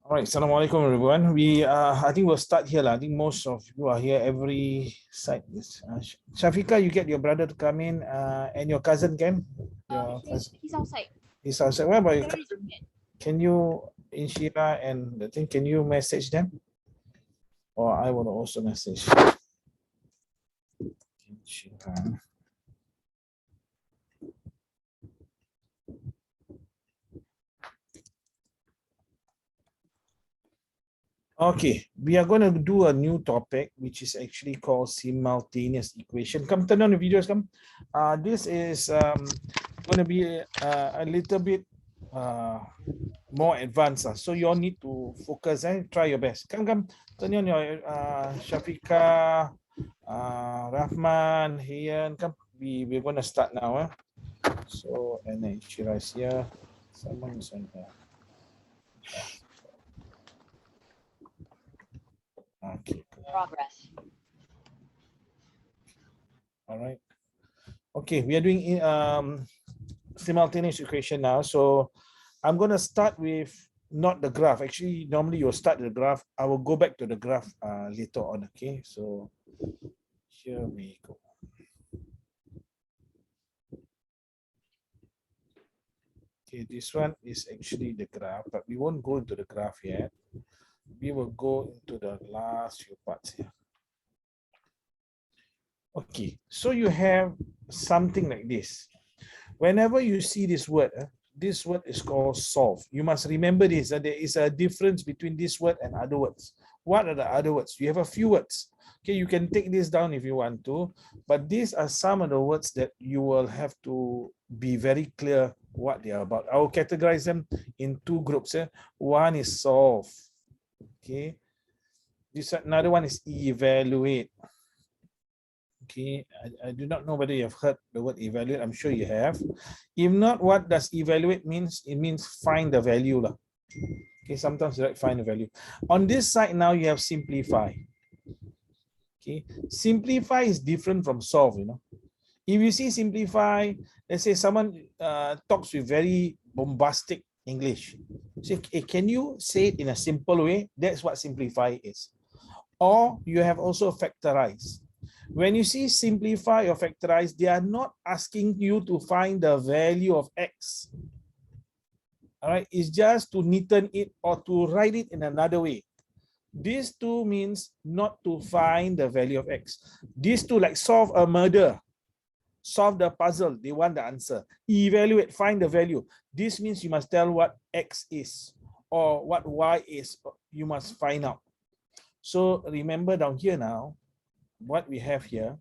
All right, Assalamualaikum everyone. I think we'll start here. I think most of you are here every site. Shafika, you get your brother to come in, and your cousin can? He's outside. He's outside. What about your cousin? Can you, Inshira and the thing, can you message them? Or I will also message. Inshira. Okay, we are going to do a new topic, which is actually called simultaneous equation. Come turn on the videos, come. This is going to be a little bit more advanced. So you all need to focus and try your best. Come, turn on your Shafika, Rahman, Hiyan. Come, we're going to start now. So, and then Shira's here. Someone is on here. Okay. Progress. All right. Okay, we are doing simultaneous equation now. So I'm going to start with not the graph. Actually, normally you'll start the graph. I will go back to the graph later on. Okay, so here we go. Okay, this one is actually the graph, but we won't go into the graph yet. We will go into the last few parts here. Okay, so you have something like this. Whenever you see this word is called solve. You must remember this, that there is a difference between this word and other words. What are the other words? You have a few words. Okay, you can take this down if you want to, but these are some of the words that you will have to be very clear what they are about. I will categorize them in two groups. One is solve. Okay, this another one is evaluate. Okay, I do not know whether you have heard the word evaluate. I'm sure you have. If not, what does evaluate means? It means find the value. Okay, sometimes you like find the value. On this side now, you have simplify. Okay, simplify is different from solve, you know. If you see simplify, let's say someone talks with very bombastic English. Say, hey, can you say it in a simple way? That's what simplify is. Or you have also factorize. When you see simplify or factorize, they are not asking you to find the value of x. All right, it's just to neaten it or to write it in another way. These two means not to find the value of x. These two, like solve a murder, solve the puzzle, they want the answer. Evaluate, find the value. This means you must tell what x is or what y is. You must find out. So remember down here now, what we have here,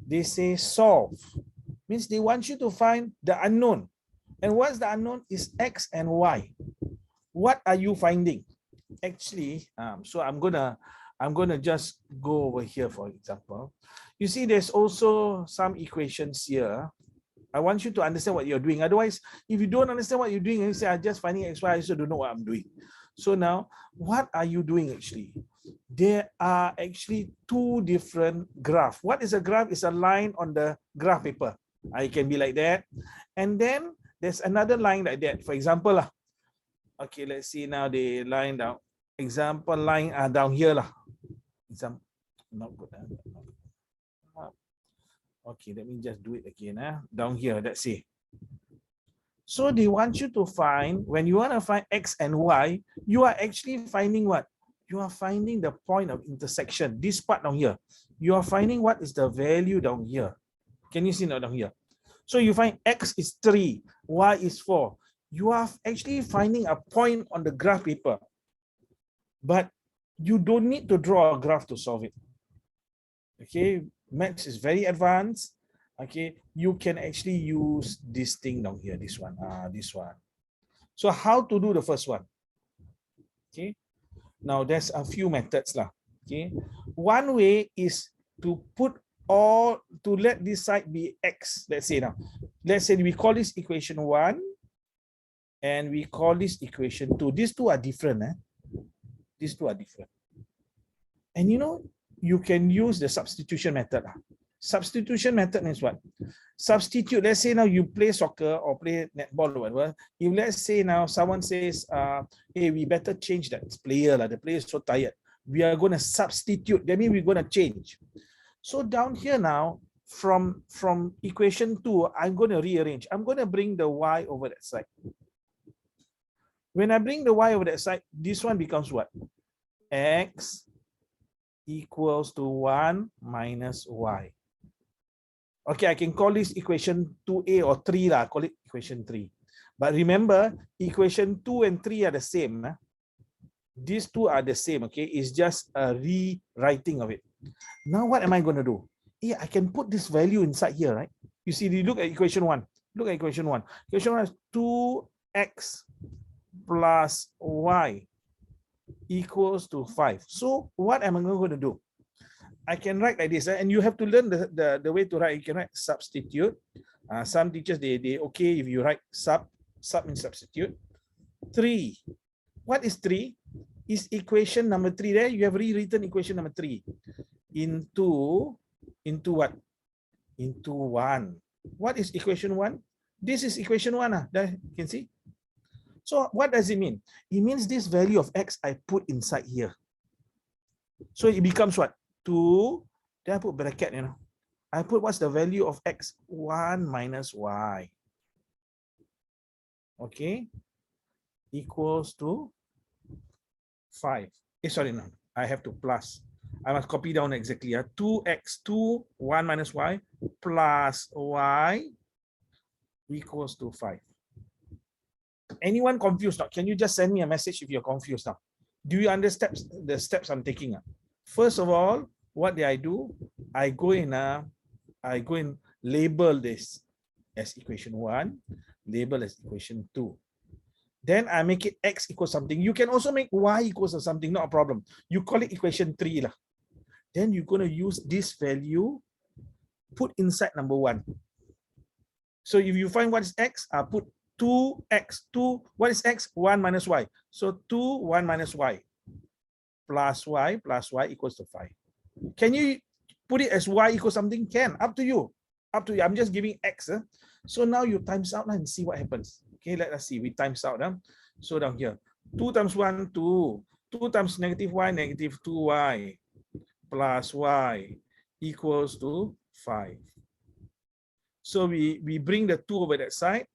they say solve, means they want you to find the unknown. And what's the unknown is x and y. What are you finding? Actually, so I'm gonna just go over here, for example. You see, there's also some equations here. I want you to understand what you're doing. Otherwise, if you don't understand what you're doing, and you say, I'm just finding x, y, I also don't know what I'm doing. So now, what are you doing actually? There are actually two different graphs. What is a graph? It's a line on the graph paper. It can be like that. And then there's another line like that. For example, okay, let's see now the line down. Example line down here. Example, not good. Okay, let me just do it again. Down here, let's see. So they want you to find, when you want to find x and y, you are actually finding what? You are finding the point of intersection, this part down here. You are finding what is the value down here. Can you see now down here? So you find x is 3, y is 4. You are actually finding a point on the graph paper. But you don't need to draw a graph to solve it. Okay, maths is very advanced. Okay, you can actually use this thing down here, this one. So how to do the first one? Okay. Now, there's a few methods. Okay. One way is to let this side be x. Let's say now. Let's say we call this equation 1 and we call this equation 2. These two are different. These two are different. And you know, you can use the substitution method. Substitution method is what? Substitute, let's say now you play soccer or play netball or whatever. If let's say now someone says, hey, we better change that player, the player is so tired. We are going to substitute, that means we're going to change. So down here now, from equation 2, I'm going to rearrange. I'm going to bring the y over that side. When I bring the y over that side, this one becomes what? X equals to 1 minus y. Okay, I can call this equation 2a or 3 lah. Call it equation 3. But remember, equation 2 and 3 are the same. These two are the same, okay? It's just a rewriting of it. Now what am I going to do? Yeah, I can put this value inside here, right? You see, you look at equation 1. Look at equation 1. Equation 1 is 2x plus y equals to 5. So what am I going to do? I can write like this, and you have to learn the way to write. You can write substitute. Some teachers, they okay if you write sub means substitute. 3. What is 3? Is equation number 3 there? You have rewritten equation number 3 into what? Into 1. What is equation 1? This is equation 1. There you can see. So what does it mean? It means this value of x I put inside here. So it becomes what? 2. Then I put bracket, I put what's the value of x? 1 minus y. Okay. Equals to 5. Sorry, no. I have to plus. I must copy down exactly. 2x, 1 minus y plus y equals to 5. Anyone confused now? Can you just send me a message if you're confused now? Do you understand the steps I'm taking? First of all, what do? I go in label this as equation 1, label as equation 2. Then I make it x equals something. You can also make y equals to something, not a problem. You call it equation 3 lah. Then you're going to use this value, put inside number 1. So if you find what is x, put 2x, 2, what is x? 1 minus y. So 2, 1 minus y plus y equals to 5. Can you put it as y equals something? Can. Up to you. Up to you. I'm just giving x. So now you times out and see what happens. Okay, let us see. We times out. So down here, 2 times 1, 2. 2 times negative y, negative 2y plus y equals to 5. So we bring the 2 over that side.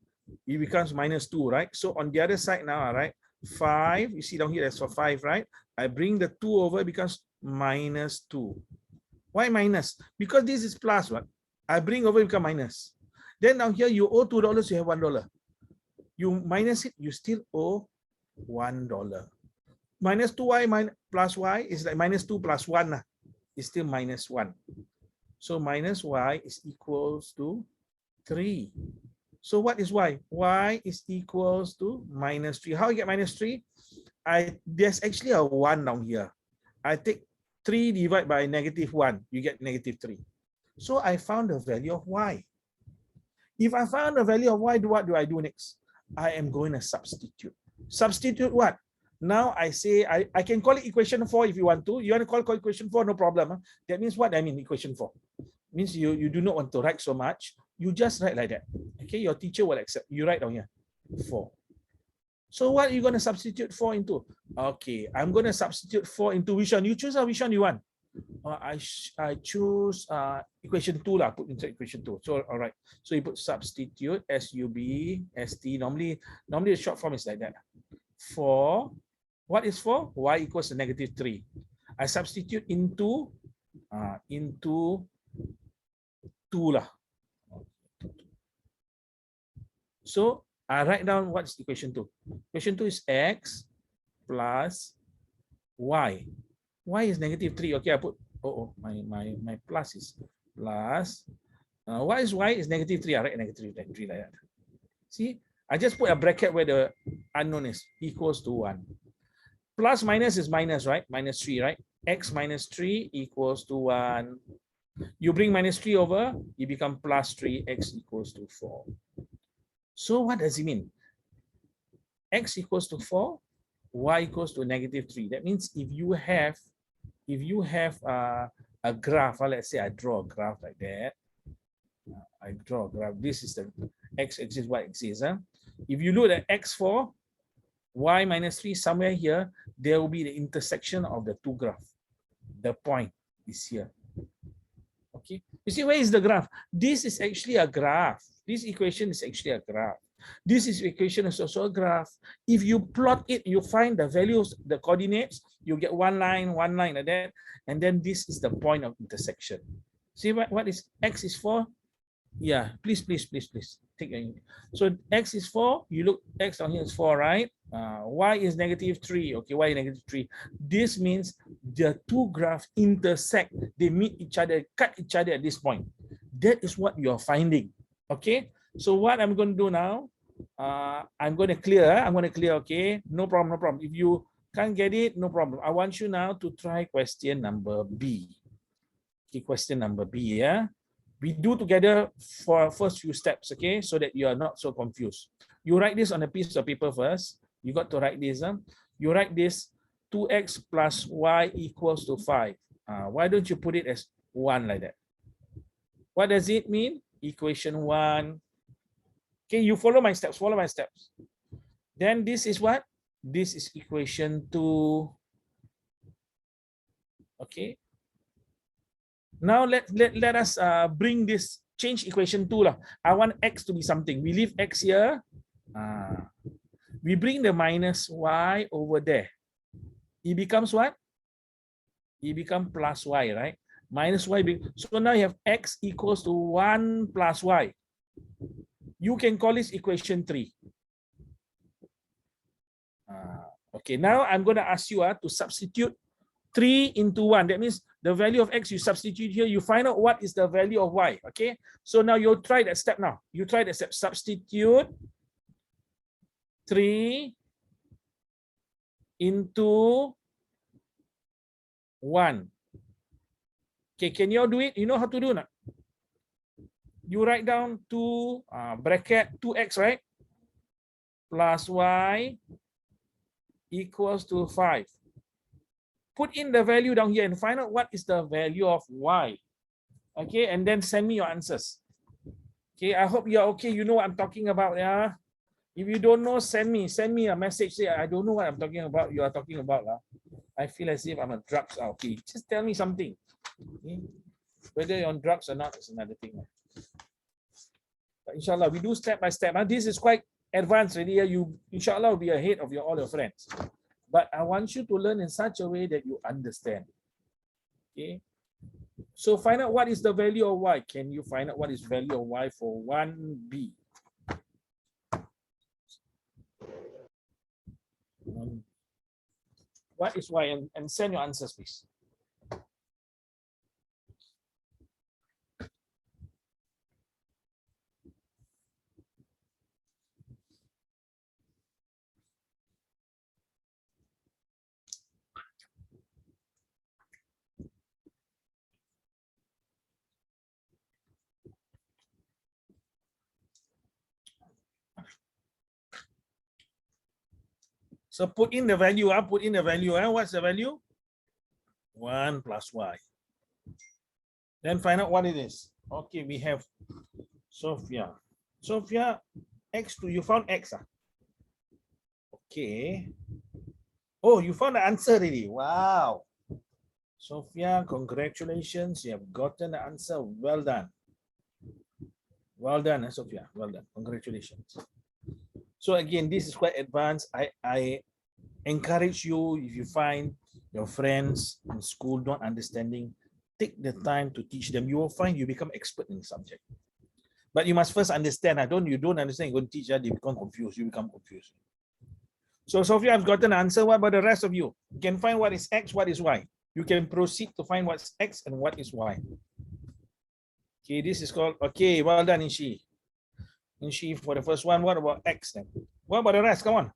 It becomes minus 2, right? So on the other side now, right? 5, you see down here, that's for 5, right? I bring the 2 over, it becomes minus 2. Why minus? Because this is plus, what? I bring over, it becomes minus. Then down here, you owe $2, you have $1. You minus it, you still owe $1. Minus 2y plus y is like minus 2 plus 1. It's still minus 1. So minus y is equals to 3. So what is y? Y is equals to minus 3. How I get minus 3? There's actually a 1 down here. I take 3 divided by negative 1. You get negative 3. So I found the value of y. If I found the value of y, what do I do next? I am going to substitute. Substitute what? Now I say, I can call it equation 4 if you want to. You want to call equation 4, no problem. That means what I mean, equation 4. Means you do not want to write so much. You just write like that. Okay, your teacher will accept. You write down here, 4. So what are you going to substitute 4 into? Okay, I'm going to substitute 4 into which one? You choose which one you want. I choose equation 2 lah. Put inside equation 2. So all right. So you put substitute SUB ST. Normally the short form is like that. 4. What is 4? Y equals to negative 3. I substitute into 2 lah. So I write down what's equation 2. Equation 2 is x plus y. Y is negative 3. Okay, I put my plus is plus. What is y is negative 3? I write negative 3 like that. See, I just put a bracket where the unknown is equals to 1. Plus minus is minus, right? Minus 3, right? X minus 3 equals to 1. You bring minus 3 over, you become plus 3, x equals to 4. So what does it mean? X equals to 4, y equals to negative 3. That means if you have a a graph. Let's say I draw a graph like that. I draw a graph. This is the x-axis, y-axis. If you look at x4, y minus 3, somewhere here, there will be the intersection of the two graphs. The point is here. Okay. You see, where is the graph? This is actually a graph. This equation is actually a graph. This equation is also a graph. If you plot it, you find the values, the coordinates, you get one line like that. And then this is the point of intersection. See what is x is 4? Yeah, please. Take a, so x is 4. You look, x down here is 4, right? Y is -3. Okay, y is -3. This means the two graphs intersect. They meet each other, cut each other at this point. That is what you are finding. Okay. So what I'm going to do now, I'm going to clear. Okay, no problem. If you can't get it, no problem. I want you now to try question number B. Okay, question number B. Yeah. We do together for first few steps, okay, so that you are not so confused. You write this on a piece of paper first. You got to write this. You write this 2x plus y equals to 5. Why don't you put it as 1 like that? What does it mean? Equation 1. Okay, you follow my steps. Then this is what? This is equation 2. Okay. Now let us bring this, change equation 2 lah. I want x to be something. We leave x here. We bring the minus y over there. It becomes what? It becomes plus y, right? Minus y. So now you have x equals to 1 plus y. You can call this equation 3. Okay, now I'm going to ask you to substitute 3 into 1. That means the value of x you substitute here, you find out what is the value of y. Okay, so now you'll try that step now. You try that step. Substitute 3 into 1. Okay, can you all do it? You know how to do it? You write down 2 bracket 2x, right? Plus y equals to 5. Put in the value down here and find out what is the value of y. Okay, and then send me your answers. Okay, I hope you're okay. You know what I'm talking about. Yeah. If you don't know, send me a message. Say, I don't know what I'm talking about. You are talking about. I feel as if I'm on drugs. Okay, just tell me something. Okay? Whether you're on drugs or not is another thing. But inshallah, we do step by step. This is quite advanced already. You inshallah will be ahead of all your friends. But I want you to learn in such a way that you understand. Okay. So find out what is the value of y. Can you find out what is value of y for 1b? What is y? And send your answers, please. So put in the value. What's the value? 1 plus y. Then find out what it is. Okay, we have Sophia. Sophia, x2. You found x. Okay. Oh, you found the answer already. Wow. Sophia, congratulations. You have gotten the answer. Well done. Well done, Sophia. Well done. Congratulations. So again, this is quite advanced. I encourage you, if you find your friends in school not understanding, take the time to teach them. You will find you become expert in the subject. But you must first understand. You don't understand, you go and teach, they become confused. You become confused. So Sophia, I've gotten an answer. What about the rest of you? You can find what is x, what is y. You can proceed to find what's x and what is y. Okay, this is called, okay, well done, Inshi. Inshi for the first one. What about x then? What about the rest? Come on.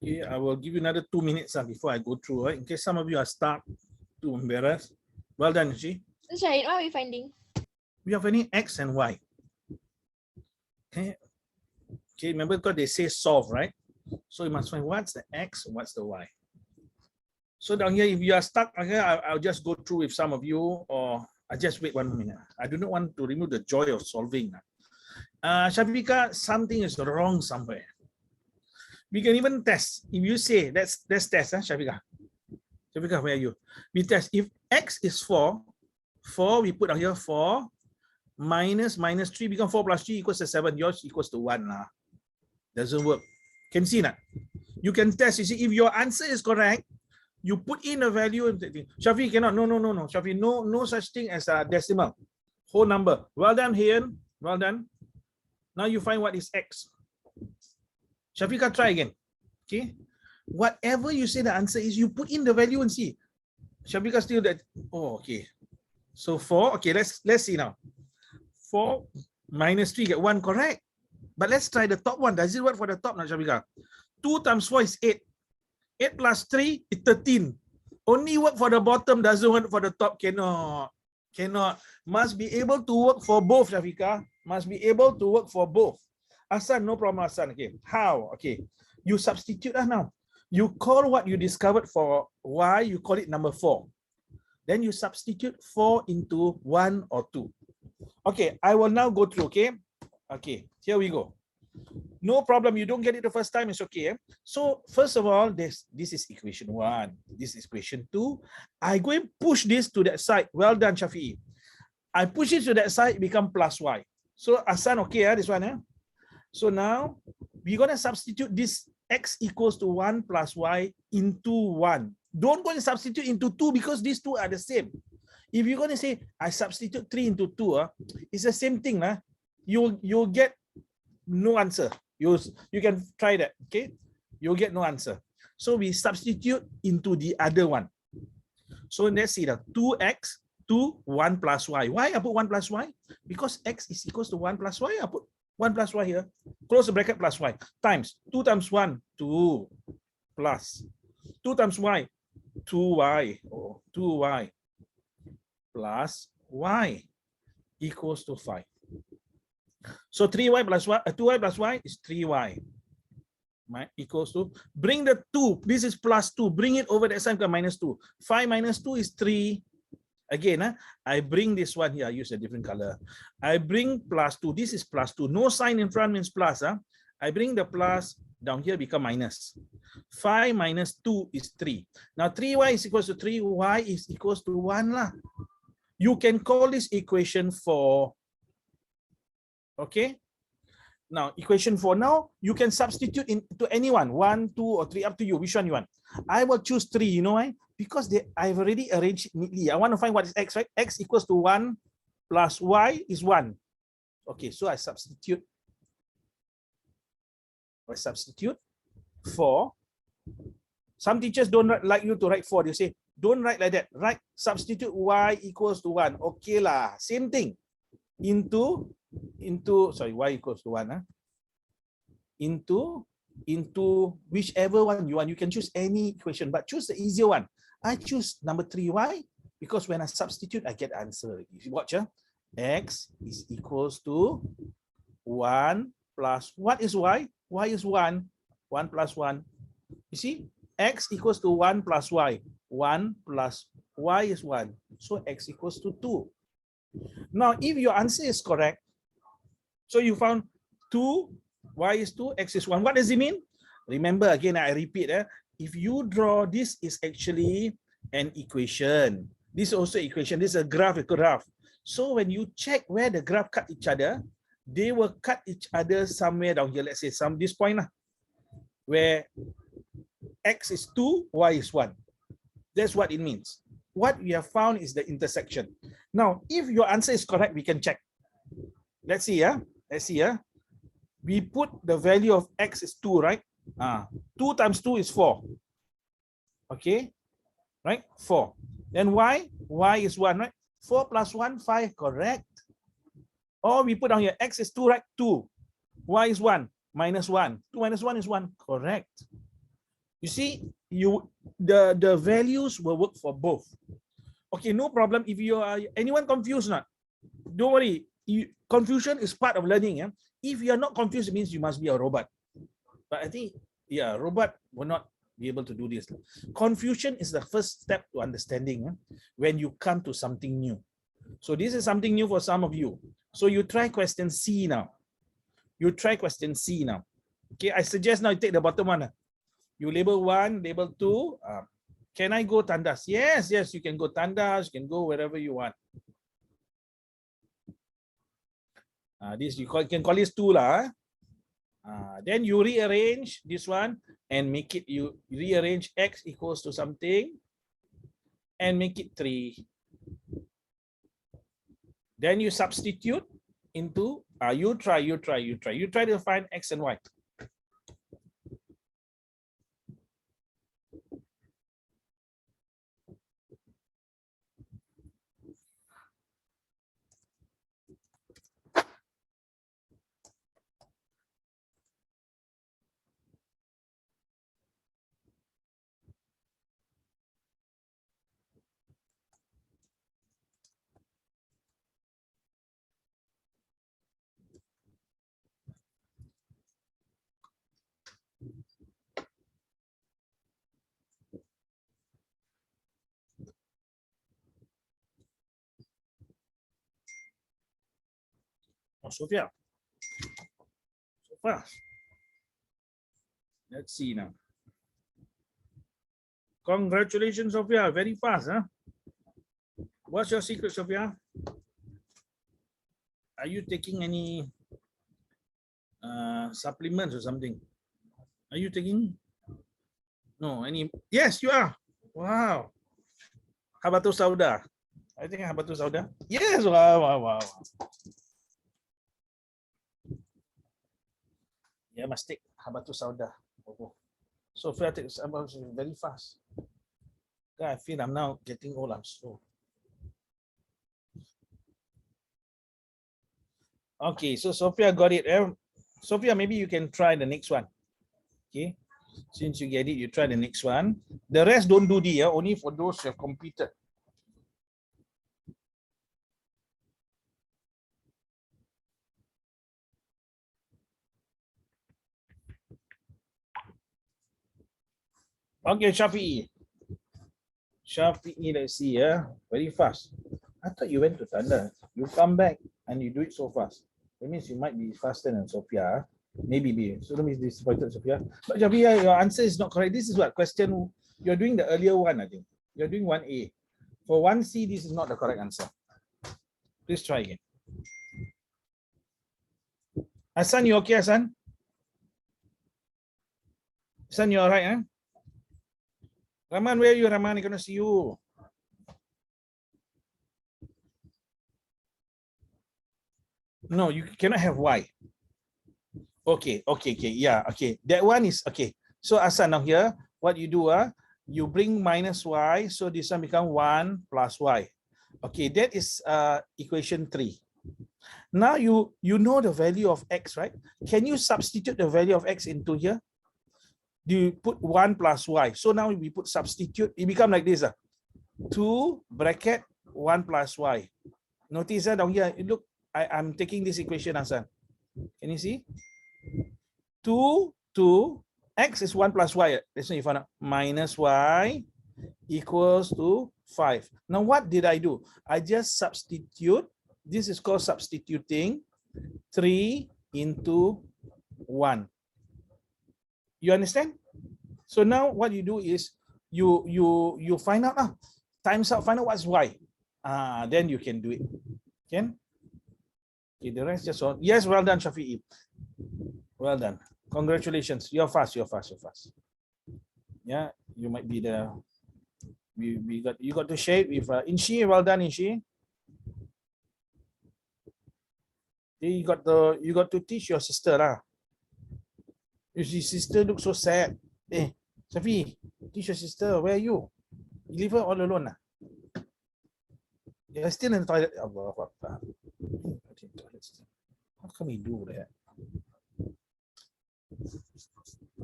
Okay, I will give you another 2 minutes before I go through, right? In case some of you are stuck, too embarrassed. Well done, Inshi. That's right. What are we finding? We are finding x and y. Okay. Okay, remember because they say solve, right? So you must find what's the x, what's the y. So down here, if you are stuck, okay, I'll just go through with some of you, or I just wait 1 minute. I do not want to remove the joy of solving. Shafika, something is wrong somewhere. We can even test. If you say, let's test, Shafika. Shafika, where are you? We test. If x is 4, we put down here 4, minus 3 become 4 plus 3 equals to 7. Yours equals to 1. Doesn't work. Can see that? You can test. You see, if your answer is correct, you put in a value. Shafi cannot. No. Shafi, no such thing as a decimal. Whole number. Well done, Hayan. Well done. Now you find what is x. Shafika, try again. Okay. Whatever you say the answer is, you put in the value and see. Shafika still that. Oh, okay. So 4. Okay, let's see now. 4 minus 3 get 1 correct. But let's try the top one. Does it work for the top now, Shafika? 2 times 4 is 8. 8 plus 3 is 13. Only work for the bottom, doesn't work for the top. Cannot. Must be able to work for both, Shafika. Must be able to work for both. Asan, no problem, Asan. Okay. How? Okay. You substitute now. You call what you discovered for y, you call it number 4. Then you substitute 4 into 1 or 2. Okay, I will now go through, okay? Okay, here we go. No problem, you don't get it the first time, it's okay. So first of all, this is equation 1. This is equation 2. I go and push this to that side. Well done, Shafi'i. I push it to that side, become plus y. So Asan, okay, this one. So now, we're going to substitute this x equals to 1 plus y into 1. Don't go and substitute into 2 because these two are the same. If you're going to say, I substitute 3 into 2, it's the same thing. You'll get no answer. You can try that, okay? You'll get no answer. So we substitute into the other one. So let's see the 2x to 1 plus y. Why I put 1 plus y? Because x is equals to 1 plus y. I put 1 plus y here. Close the bracket plus y. Times 2 times 1, 2 plus 2 times y, 2y. Oh, 2y plus y equals to 5. So 3y plus y, 2y plus y is 3y. Equals to, bring the 2, this is plus 2, bring it over that side to minus 2. 5 minus 2 is 3. Again, I bring this one here, I use a different color. I bring plus 2, this is plus 2. No sign in front means plus. I bring the plus down here, become minus. 5 minus 2 is 3. Now 3y is equals to 3, y is equals to 1 lah. You can call this equation 4. Okay. Now, equation 4. Now, you can substitute into anyone. 1, 2, or 3, up to you. Which one you want? I will choose 3. You know why? Because I've already arranged it neatly. I want to find what is x, right? X equals to 1 plus y is 1. Okay, so I substitute. 4. Some teachers don't like you to write 4. They say, don't write like that. Write substitute y equals to 1. Okay lah. Same thing. Into sorry, y equals to 1. Into whichever one you want. You can choose any equation, but choose the easier one. I choose number 3. Why? Because when I substitute, I get the answer. You watch, x is equals to 1 plus, what is y? Y is 1. 1 plus 1. You see, x equals to 1 plus y. 1 plus y is 1. So x equals to 2. Now, if your answer is correct, so you found 2, y is 2, x is 1. What does it mean? Remember, again, I repeat, if you draw, this is actually an equation. This is also equation. This is a graph. So when you check where the graph cut each other, they will cut each other somewhere down here. Let's say this point, where x is 2, y is 1. That's what it means. What we have found is the intersection. Now, if your answer is correct, we can check. Let's see, Let's see, we put the value of x is 2, right? 2 times 2 is 4. Okay, right? 4. Then y? Y is 1, right? 4 plus 1, 5, correct. Or we put down here, x is 2, right? 2. Y is 1, minus 1. 2 minus 1 is 1, correct. You see, the values will work for both. Okay, no problem. If you are anyone confused, not, don't worry. Confusion is part of learning. Yeah? If you are not confused, it means you must be a robot. But I think, yeah, robot will not be able to do this. Confusion is the first step to understanding when you come to something new. So this is something new for some of you. So you try question C now. You try question C now. Okay, I suggest now you take the bottom one. You label 1, label 2. Can I go Tandas? Yes, yes, you can go Tandas. You can go wherever you want. This you can call this 2 lah. Then you rearrange this one and make it, you rearrange x equals to something and make it 3. Then you substitute into, you try to find x and y. Oh, Sophia, so fast. Let's see now. Congratulations, Sophia. Very fast, huh? What's your secret, Sophia? Are you taking any supplements or something? Are you taking? No, any? Yes, you are. Wow. Habatus Sauda. I think Habatus Sauda. Yes, wow. Yeah, must take Habatus Sauda. Sophia takes Habatus very fast. I feel I'm now getting old. I'm slow. Okay, so Sophia got it. Sophia, maybe you can try the next one. Okay, since you get it, you try the next one. The rest don't do the, only for those who have completed. Okay, Shafi'i, let's see, very fast. I thought you went to Tanda. You come back and you do it so fast. That means you might be faster than Sophia. Maybe. So let me disappointed, Sophia. But Sophia, your answer is not correct. This is what question you're doing, the earlier one, I think. You're doing 1A. For 1C, this is not the correct answer. Please try again. Hassan, you okay, Hassan? Hassan, you all right, huh? Rahman, where are you, Rahman? I cannot see you. No, you cannot have Y. Okay. Yeah, okay. That one is okay. So Hassan, now here, what you do, you bring minus Y, so this one become 1 plus Y. Okay, that is equation 3. Now you know the value of X, right? Can you substitute the value of X into here? Do you put 1 plus Y? So now we put substitute, it become like this. 2 bracket 1 plus Y. Notice down here, look, I'm taking this equation, Hassan. Can you see? 2, X is 1 plus Y. That's why you found out minus Y equals to 5. Now what did I do? I just substitute. This is called substituting 3 into 1. You understand? So now what you do is you find out, times out, find out what's Y. Then you can do it. Can? Okay, the rest just all. Yes, well done, Shafi'i. Well done. Congratulations. You're fast. Yeah, you might be the. You got to share it with Inshi. Well done, Inshi. You got to teach your sister lah. Your sister looks so sad. Shafi, teach your sister. Where are you? You leave her all alone lah. You're still in the toilet. Allah Akbar. How can we do that?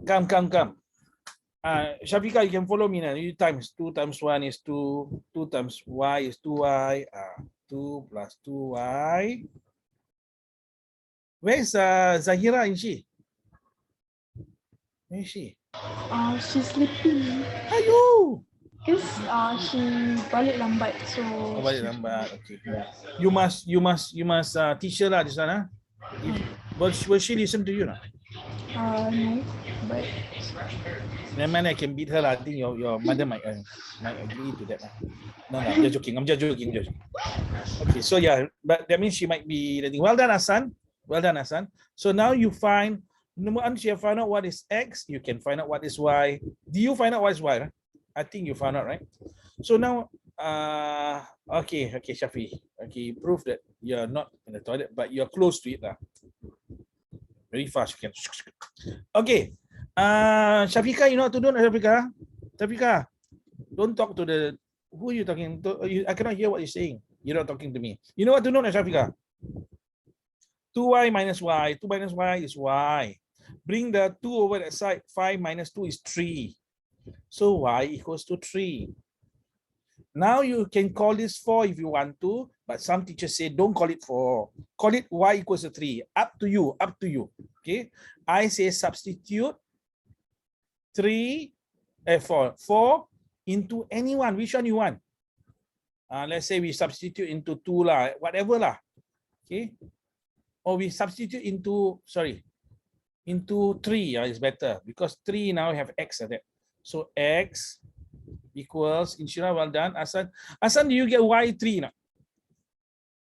Come. Shafika, you can follow me now. You times 2 times 1 is 2. 2 times y is 2y. 2 plus 2y. Where's Zahira? Is she? Where is she? She's sleeping. Ayo! Because she balik lambat, so. Oh, balik lambat. Okay. You must teach her lah this one. Will she listen to you now? No, but. Never mind, I can beat her lah. I think your mother might agree to that lah. No, I'm just joking. I'm just joking. Okay, so yeah, but that means she might be letting. Well done, Hassan. Well done, Hassan. So now you find, once you have found out what is x, you can find out what is y. Do you find out what is y? Huh? I think you found out, right? So now, okay, Shafi. Okay, prove that you're not in the toilet, but you're close to it lah. Very fast, you can. Okay, Shafika, you know what to do, Shafika? Shafika, don't talk to the. Who are you talking to? I cannot hear what you're saying. You're not talking to me. You know what to do, Shafika? 2y minus y. 2 minus y is y. Bring the 2 over that side. 5 minus 2 is 3. So y equals to 3. Now you can call this 4 if you want to, but some teachers say don't call it 4. Call it y equals to 3. Up to you. Up to you. Okay. I say substitute 4 into any one. Which one you want? Let's say we substitute into 2 lah, whatever lah. Okay. Or we substitute into, into 3 is better because 3 now have x at that. So x equals, Inshira, well done. Asan, do you get y3 now?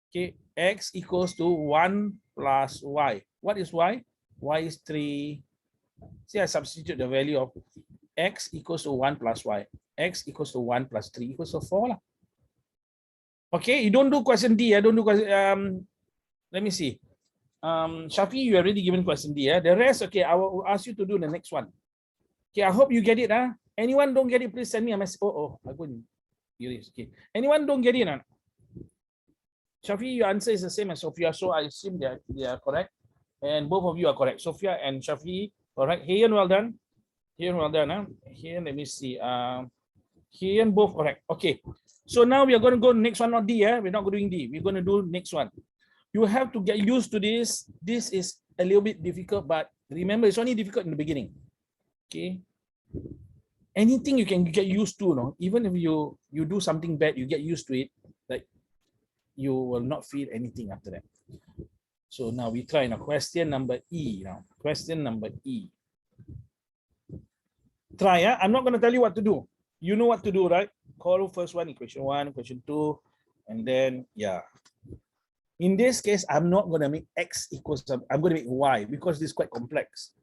Okay, x equals to 1 plus y. What is y? Y is 3. See, I substitute the value of x equals to 1 plus y. X equals to 1 plus 3 equals to 4 lah. Okay, you don't do question D. I don't do question. Let me see. Shafi, you already given question D. The rest, okay, I will ask you to do the next one. Okay, I hope you get it. Anyone don't get it, please send me a message. I couldn't hear this. Okay. Anyone don't get it? Shafi, your answer is the same as Sophia, so I assume they are correct. And both of you are correct. Sophia and Shafi, correct. Heian, well done. Heian, well done. Heian, let me see. Heian, both correct. Okay. So now we are going to go next one, not D. We're not doing D. We're going to do next one. You have to get used to this. This is a little bit difficult, but remember, it's only difficult in the beginning. Okay. Anything you can get used to, no? Even if you do something bad, you get used to it. Like you will not feel anything after that. So now we try now. Question number E. Now, question number E. Try. I'm not going to tell you what to do. You know what to do, right? Call first one, equation 1, equation 2, and then yeah. In this case, I'm not going to make x equals, I'm going to make y because this is quite complex.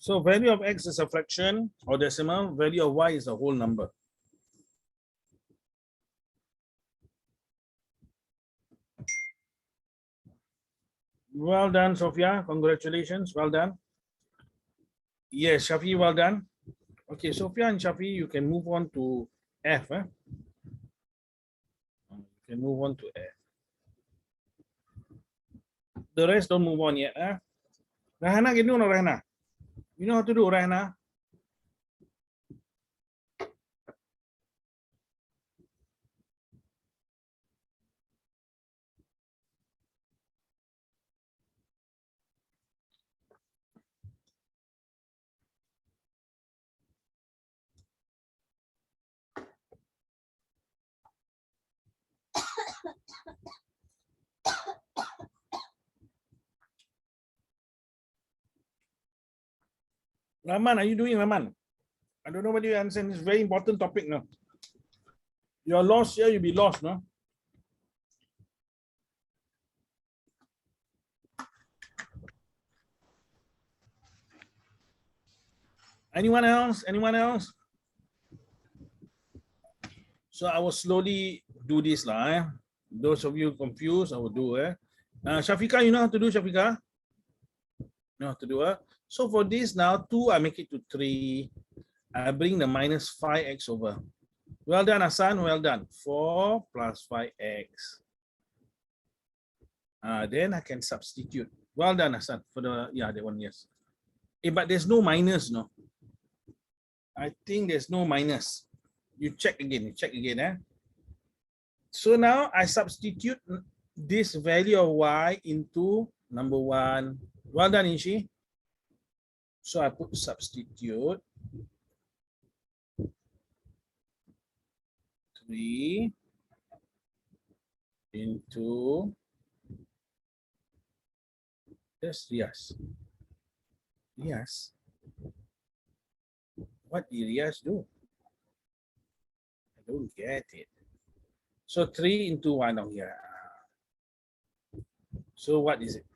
So value of x is a fraction or decimal, value of y is a whole number. Well done, Sophia. Congratulations. Well done. Yes, Shafi, well done. Okay, Sophia and Shafi, you can move on to F. You can move on to F. The rest don't move on yet. Rahana, can you know Rahana? You know how to do, Rahana? Rahman, are you doing, Rahman? I don't know whether you understand this very important topic now. You're lost here, you'll be lost, no? Anyone else? Anyone else? So I will slowly do this lah. Those of you confused, I will do. Shafika, you know how to do, Shafika? Know how to do. So for this now, 2, I make it to 3. I bring the minus 5x over. Well done, Hassan. Well done. 4 plus 5x. Then I can substitute. Well done, Hassan. For the, yeah, that one, yes. But there's no minus, no? I think there's no minus. You check again, So now I substitute this value of y into number 1. Well done, Inshi. So I put substitute 3 into yes. What did Rias do? I don't get it. So 3 into 1 down here. So what is it?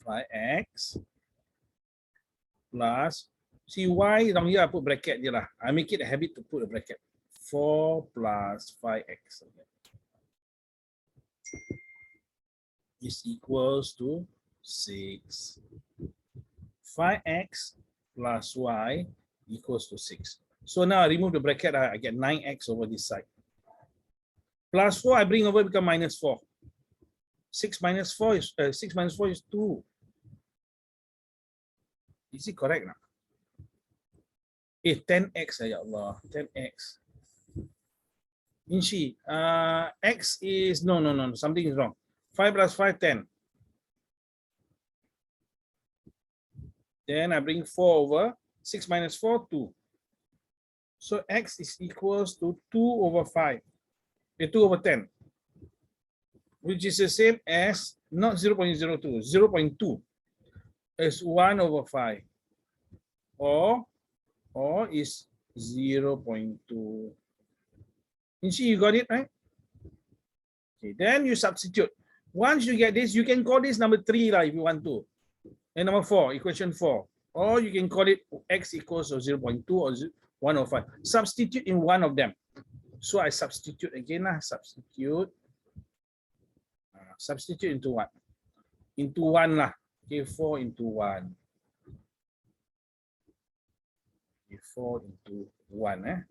5x plus, see y down here I put bracket je lah. I make it a habit to put a bracket. 4 plus 5x is equals to 6. 5x plus y equals to 6. So now I remove the bracket, I get 9x over this side. Plus 4, I bring over, become minus 4. 6 minus 4 is 2. Is it correct now? 10x, ya Allah, 10x. Inshi, x is, no, something is wrong. 5 plus 5, 10. Then I bring 4 over, 6 minus 4, 2. So x is equals to 2 over 5, 2 over 10, which is the same as, not 0.02, 0.2 is 1 over 5, or is 0.2. You see, you got it, right? Okay, then you substitute. Once you get this, you can call this number 3 if you want to. And number 4, equation 4. Or you can call it x equals to 0.2 or 1 over 5. Substitute in one of them. So I substitute again. Substitute into what? Into 1 lah. Okay, 4 into 1. Okay, 4 into 1.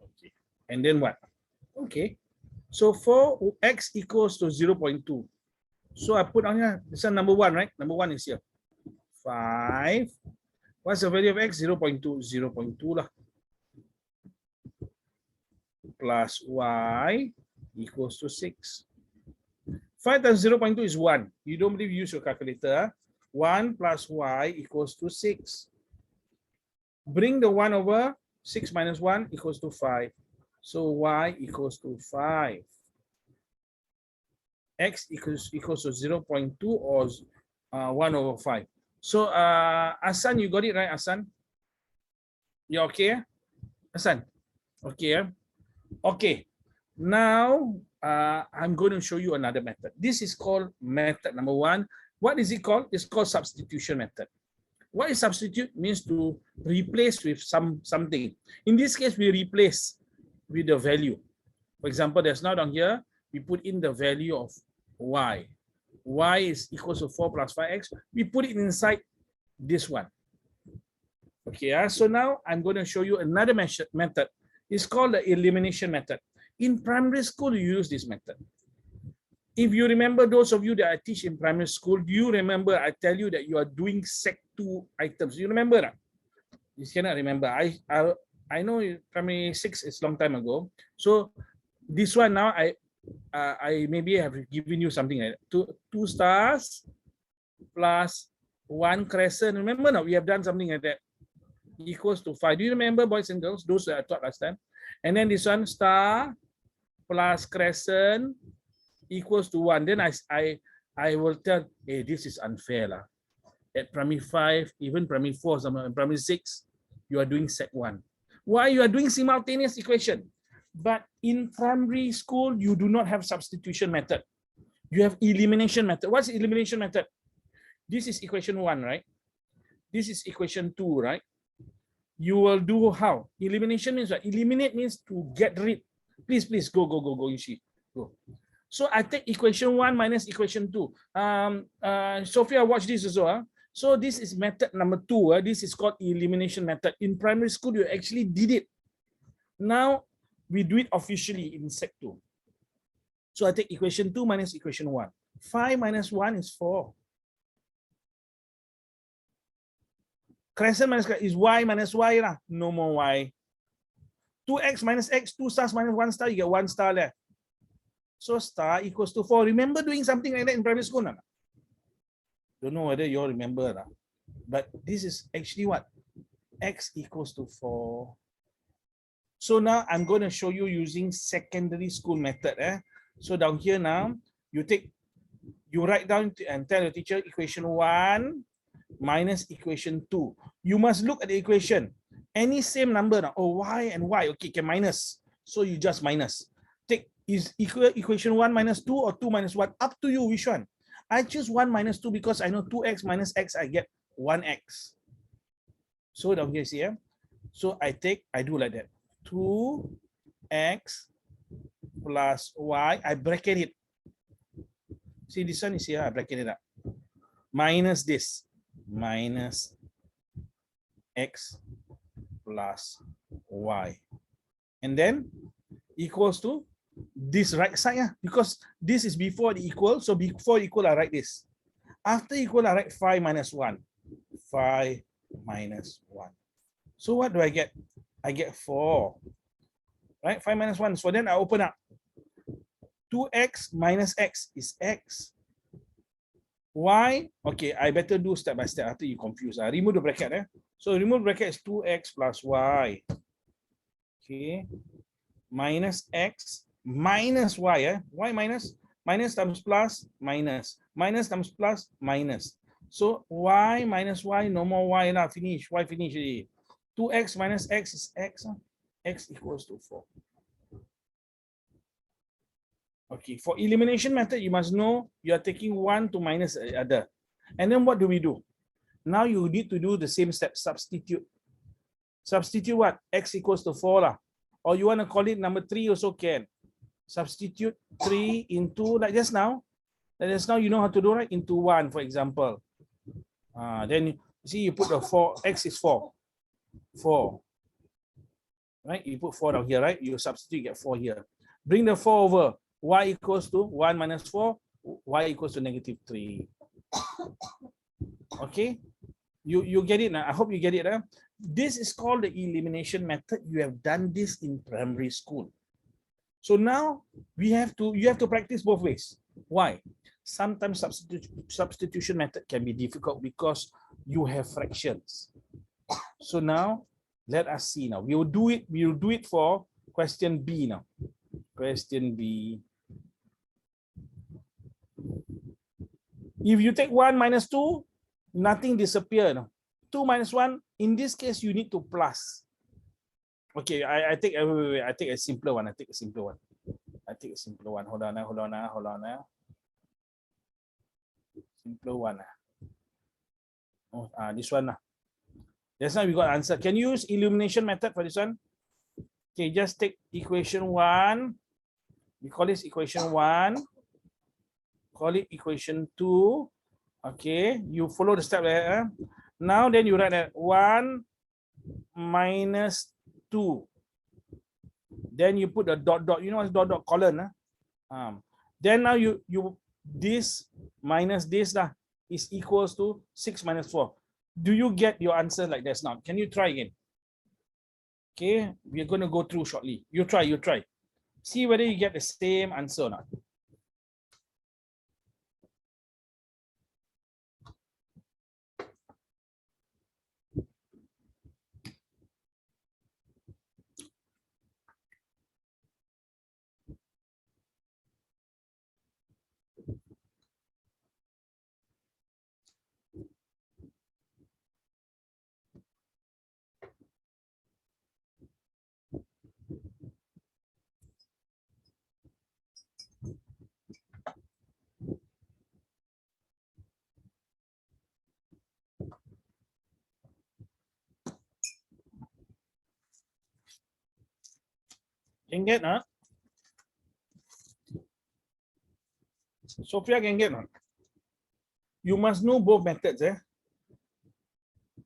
Okay. And then what? Okay. So 4x equals to 0.2. So I put on here, this is number 1, right? Number 1 is here. 5. What's the value of x? 0.2. 0.2 lah. Plus y equals to 6. 5 times 0.2 is 1. You don't believe, use your calculator. 1 plus y equals to 6. Bring the 1 over, 6 minus 1 equals to 5. So y equals to 5. X equals to 0.2 or 1 over 5. So Hassan, you got it right, Hassan? You okay? Hassan? Okay. Okay. Now I'm going to show you another method. This is called method number 1. What is it called? It's called substitution method. What is substitute? Means to replace with something. In this case, we replace with the value. For example, there's now down here, we put in the value of y. Y is equals to 4 plus 5x. We put it inside this one. Okay, so now I'm going to show you another method. It's called the elimination method. In primary school, you use this method. If you remember, those of you that I teach in primary school, do you remember I tell you that you are doing Sec 2 items? You remember that? You cannot remember. I know primary 6 is long time ago. So this one now, I maybe have given you something like that. Two stars plus 1 crescent. Remember now, we have done something like that. Equals to 5. Do you remember, boys and girls? Those that I taught last time. And then this one, star plus crescent equals to 1. Then I will tell, hey, this is unfair lah. At primary 5, even primary 4, primary 6, you are doing Sec 1. Why? You are doing simultaneous equation. But in primary school, you do not have substitution method. You have elimination method. What's elimination method? This is equation 1, right? This is equation 2, right? You will do how? Elimination means what? Eliminate means to get rid. Please, go, Yushi. Go. So I take equation 1 minus equation 2. Sophia, watch this also. Huh? So this is method number 2. This is called elimination method. In primary school, you actually did it. Now, we do it officially in Sec 2. So I take equation 2 minus equation 1. 5 minus 1 is 4. Crescent minus is y minus y lah. No more y. 2x minus x, 2 stars minus 1 star, you get 1 star left. So star equals to 4. Remember doing something like that in primary school? No? Don't know whether you all remember. Lah. But this is actually what? X equals to 4. So now I'm going to show you using secondary school method. So down here now, you write down and tell your teacher equation 1 minus equation 2. You must look at the equation. Any same number now. Oh, y and y. Okay, can minus. So you just minus. Take is equation 1 minus 2 or 2 minus 1. Up to you, which one? I choose 1 minus 2 because I know 2x minus x, I get 1x. So down here, see, so I do like that. 2x plus y, I bracket it. See, this one is here, I bracket it up. Minus this, minus x plus y. And then equals to this right side, because this is before the equal. So before equal, I write this. After equal, I write 5 minus 1. 5 minus 1. So what do I get? I get 4. Right? 5 minus 1. So then I open up. 2x minus x is x. Y, okay, I better do step by step after you confuse. Remove the bracket. So remove bracket is 2x plus y. Okay. Minus x minus y. Y minus. Minus times plus minus. Minus times plus minus. So y minus y, no more y now. Finish. Y finish already. 2x minus x is x. X equals to 4. Okay, for elimination method, you must know you are taking one to minus the other. And then what do we do? Now you need to do the same step, substitute. Substitute what? X equals to 4 lah. Or you want to call it number 3 also can. Substitute 3 into, like just now. Like just now you know how to do, right? Into 1, for example. Then you see you put the 4, X is 4. 4. Right? You put 4 down here, right? You substitute, get 4 here. Bring the 4 over. Y equals to 1 minus 4, y equals to negative 3. Okay, you get it now. I hope you get it. This is called the elimination method. You have done this in primary school. So now you have to practice both ways. Why? Sometimes substitution method can be difficult because you have fractions. So now let us see now. We will do it for question B now. Question B. If you take 1 minus 2, nothing disappear. No? 2 minus 1, in this case, you need to plus. Okay, I take a simpler one. I take a simpler one. Hold on now. simpler one. Oh, this one. That's how we got answer. Can you use illumination method for this one? Okay, just take equation 1. We call this equation 1. Call it equation 2. Okay, you follow the step there. Now then you write that 1 minus 2. Then you put a dot dot. You know what's dot dot colon? Then now you this minus this is equals to 6 minus 4. Do you get your answer like this now? Can you try again? Okay, we're going to go through shortly. You try. See whether you get the same answer or not. Can get, huh? Sophia can get, huh? You must know both methods,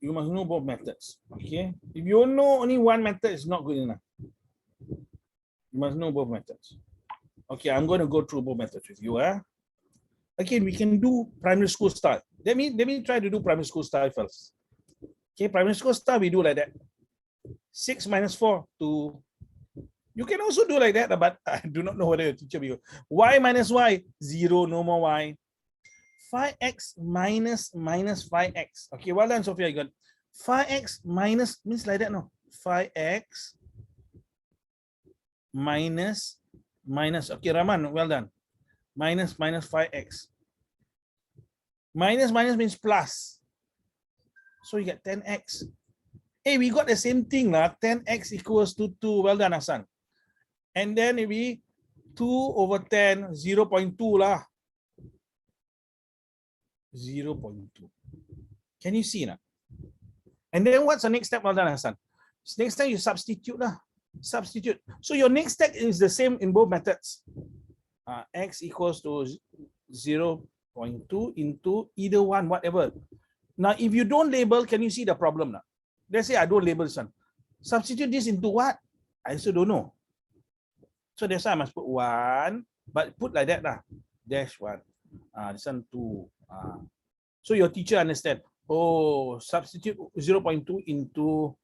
You must know both methods, okay? If you know only one method, it's not good enough. You must know both methods. Okay, I'm going to go through both methods with you, Again, we can do primary school style. Let me try to do primary school style first. Okay, primary school style, we do like that. 6 minus 4 to... You can also do like that, but I do not know whether your teacher will. Y minus y, 0, no more y. 5x minus 5x. Okay, well done, Sophia. You got 5x minus, means like that, no? 5x minus. Okay, Raman, well done. Minus 5x. Minus means plus. So you get 10x. Hey, we got the same thing, 10x equals to 2. Well done, Hassan. And then it be 2 over 10, 0.2 lah. 0.2. Can you see now? And then what's the next step? Well done, Hassan. Next time you substitute lah. Substitute. So your next step is the same in both methods. X equals to 0.2 into either one, whatever. Now, if you don't label, can you see the problem now? Let's say I don't label this one. Substitute this into what? I also don't know. So that's why I must put 1, but put like that lah. Dash 1. This one 2. So your teacher understand. Oh, substitute 0.2 into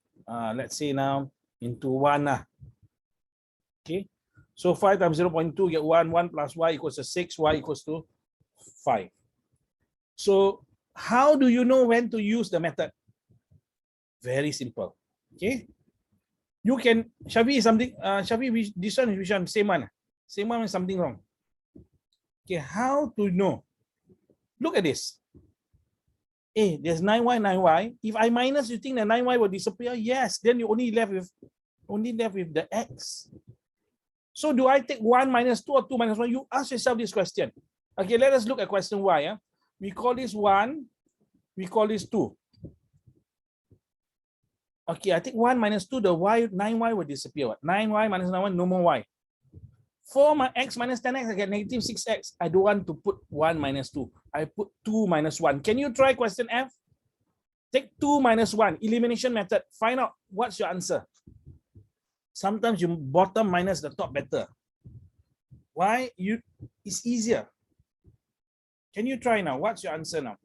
let's say now into 1 lah. Okay. So 5 times 0.2 get 1. 1 plus y equals to 6. Y equals to 5. So how do you know when to use the method? Very simple. Okay. You can, Shafi is something, Shafi, this one is which one? Same one. Same one is something wrong. Okay, how to know? Look at this. Hey, there's 9y, 9y. If I minus, you think the 9y will disappear? Yes, then you only left with the x. So do I take 1 minus 2 or 2 minus 1? You ask yourself this question. Okay, let us look at question y. We call this 1, we call this 2. Okay, I take 1 minus 2, the y, 9y will disappear. 9y minus 9y, no more y. 4 x minus 10x, I get negative 6x. I don't want to put 1 minus 2. I put 2 minus 1. Can you try question F? Take 2 minus 1, elimination method. Find out what's your answer. Sometimes you bottom minus the top better. Why? It's easier. Can you try now? What's your answer now?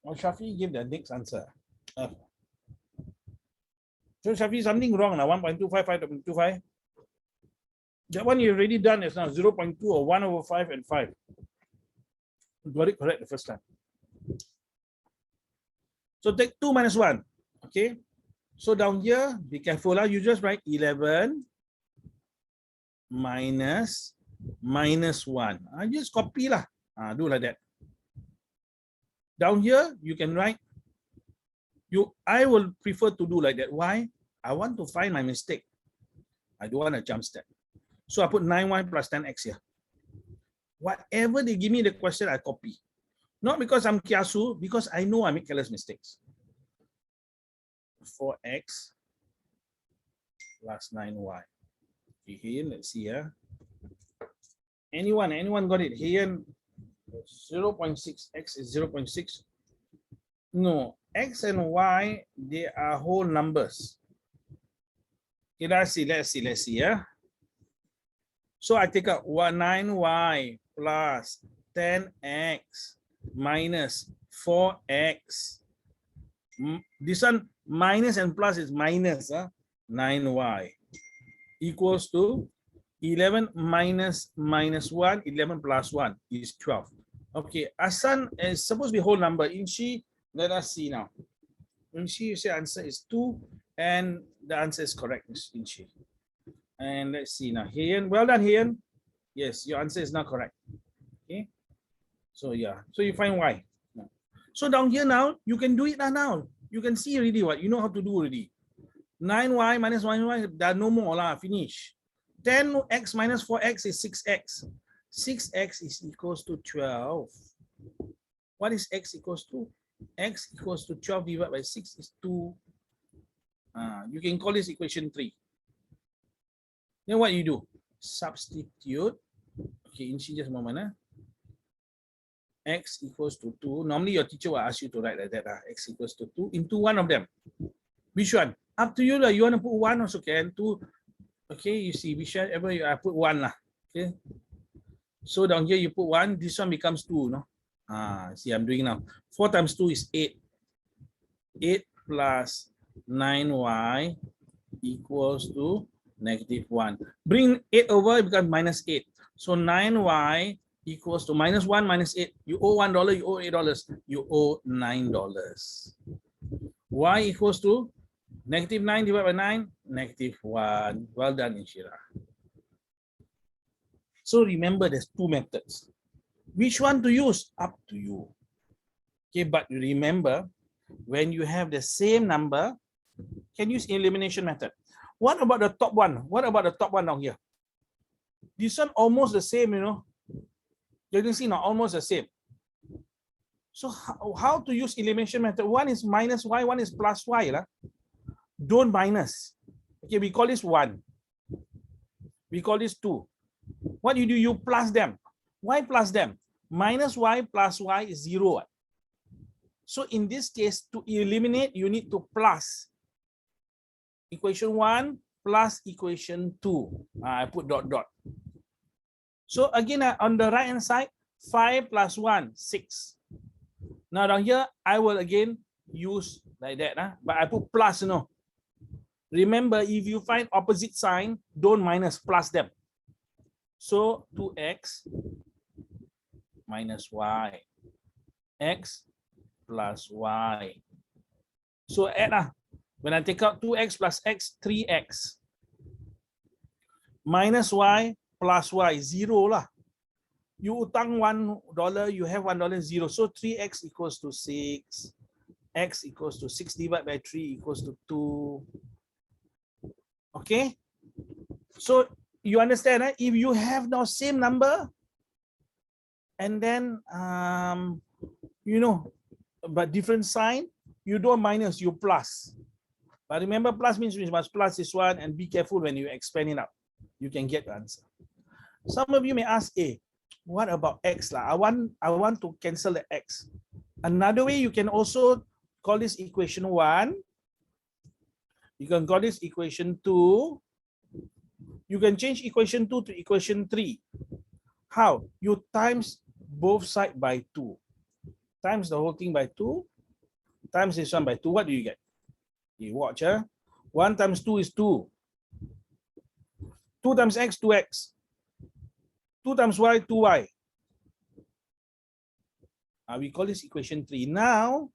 Well, Shafi give the next answer. So Shafi, something wrong now. 1.25, 5.25. That one you already done is now 0.2 or 1 over 5 and 5. You got it correct the first time. So take 2 minus 1. Okay. So down here, be careful. You just write 11 minus 1. I just copy lah. Do like that. Down here, you can write, I will prefer to do like that. Why? I want to find my mistake. I don't want to jump step. So I put 9y plus 10x here. Whatever they give me the question, I copy. Not because I'm kiasu, because I know I make careless mistakes. 4x plus 9y. Here, let's see here. Anyone got it? Here, 0.6, x is 0.6. No, x and y, they are whole numbers. Okay, let's see, yeah. So I take out 9y plus 10x minus 4x. This one minus and plus is minus 9y equals to 11 minus 1, 11 plus 1 is 12. Okay, Asan is supposed to be whole number. Inchi, let us see now. Inchi, you say answer is 2, and the answer is correct, Inchi. And let's see now. Heian, well done, Heian. Yes, your answer is not correct. Okay. So yeah, so you find y. So down here now, you can do it now. You can see already what you know how to do already. 9y minus 1y, there no more lah, finish. 10x minus 4x is 6x. 6x is equals to 12. What is x equals to? X equals to 12 divided by 6 is 2. You can call this equation 3. Then what you do? Substitute. Okay, in just a moment. X equals to 2. Normally your teacher will ask you to write like that. X equals to 2 into one of them. Which one? Up to you. You want to put 1 also can. 2. Okay, you see, whichever you put 1 lah. Okay. So down here you put 1. This one becomes 2. No? See, I'm doing now. 4 times 2 is 8. 8 plus 9y equals to -1. Bring 8 over, it becomes -8. So 9y equals to -1 minus 8. You owe $1, you owe $8. You owe $9. Y equals to -9 divided by 9, -1. Well done, Inshira. So remember, there's 2 methods. Which one to use? Up to you. Okay, but you remember, when you have the same number, can use elimination method. What about the top one? What about the top one down here? This one almost the same, you know. You can see now, almost the same. So how to use elimination method? One is minus y, one is plus y. Don't minus. Okay, we call this 1. We call this 2. What you do? You plus them. Why plus them? Minus y plus y is 0. So in this case, to eliminate, you need to plus equation 1 plus equation 2. I put dot dot. So again, on the right hand side, 5 plus 1, 6. Now down here, I will again use like that, but I put plus, you know. Remember, if you find opposite sign, don't minus, plus them. So 2x minus y, x plus y. So add, when I take out 2x plus x, 3x. Minus y plus y, 0 lah. You utang $1, you have $1, 0. So 3x equals to 6. X equals to 6 divided by 3 equals to 2. Okay? So you understand, if you have now same number, and then, you know, but different sign, you don't minus, you plus. But remember, plus means we must plus this one, and be careful when you expand it out. You can get the answer. Some of you may ask, what about x? I want to cancel the x. Another way, you can also call this equation 1. You can call this equation 2. You can change equation 2 to equation 3. How? You times both sides by 2. Times the whole thing by 2. Times this one by 2. What do you get? You watch. 1 times 2 is 2. 2 times x, 2x. 2 times y, 2y. We call this equation 3. Now,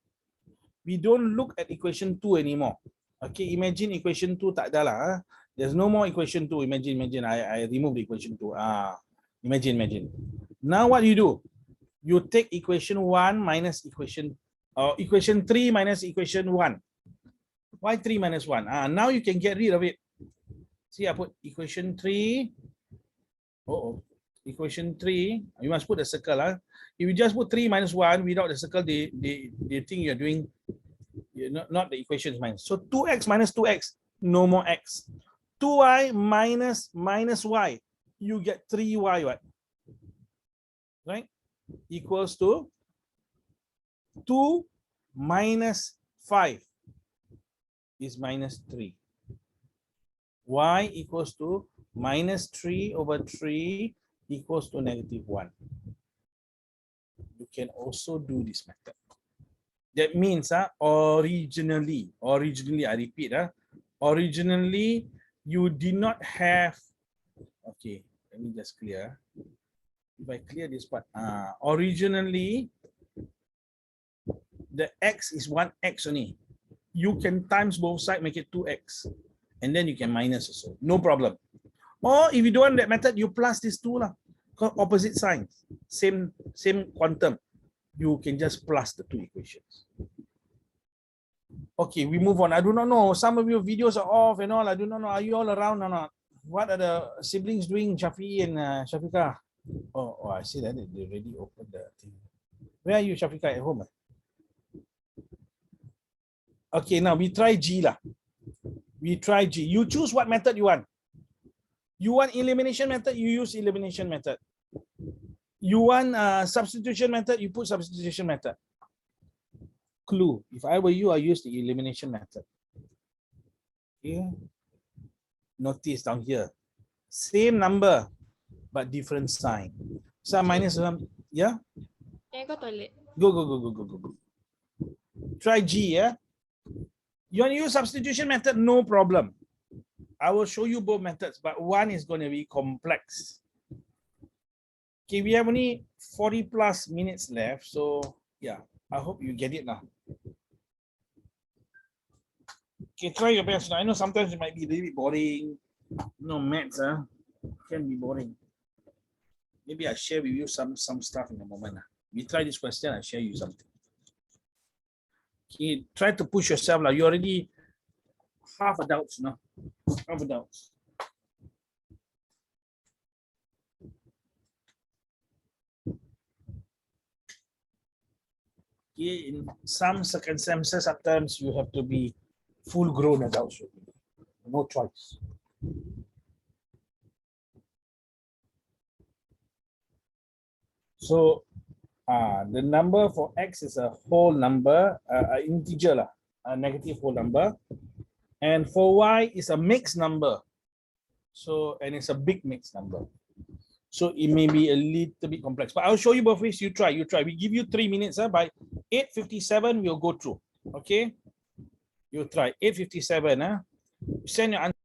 we don't look at equation 2 anymore. Okay, imagine equation 2 tak ada lah. There's no more equation 2. Imagine, I remove the equation 2. Imagine. Now what you do? You take equation 1 minus equation, or equation 3 minus equation 1. Why 3 minus 1? Now you can get rid of it. See, I put equation 3. Equation 3. You must put a circle. If you just put 3 minus 1 without the circle, they think you're doing not the equations minus. So 2x minus 2x, no more x. 2y minus y, you get 3y, what? Right? Equals to 2 minus 5 is minus 3. Y equals to minus 3 over 3 equals to negative 1. You can also do this method. That means originally, I repeat, originally you did not have, okay, let me just clear. If I clear this part, originally the x is 1x only. You can times both sides, make it 2x, and then you can minus also, no problem. Or if you don't want that method, you plus these two lah, opposite signs, same quantum. You can just plus the two equations. Okay, we move on. I do not know. Some of your videos are off and all. I do not know. Are you all around or not? What are the siblings doing, Shafi and Shafika? Oh, I see that they already opened the thing. Where are you, Shafika? At home? Okay, now we try G lah. We try G. You choose what method you want. You want elimination method, you use elimination method. You want substitution method, you put substitution method. Clue. If I were you, I use the elimination method. Okay. Notice down here. Same number, but different sign. Some minus some. Yeah? Can I go toilet? Go. Try G, yeah? You want to use substitution method? No problem. I will show you both methods, but one is going to be complex. Okay, we have only 40 plus minutes left. So yeah, I hope you get it now. Okay, try your best. I know sometimes it might be a little bit boring. No, maths can be boring. Maybe I share with you some stuff in a moment. We try this question, I share you something. Okay, try to push yourself. You're already half adults now. Half adults. Okay, in some circumstances, sometimes you have to be full-grown adults. No choice. So the number for x is a whole number, an integer, a negative whole number. And for y is a mixed number. So, and it's a big mixed number. So it may be a little bit complex, but I'll show you both ways. You try. We give you 3 minutes. By 8:57, we'll go through. Okay. You try 8:57. Send your answer.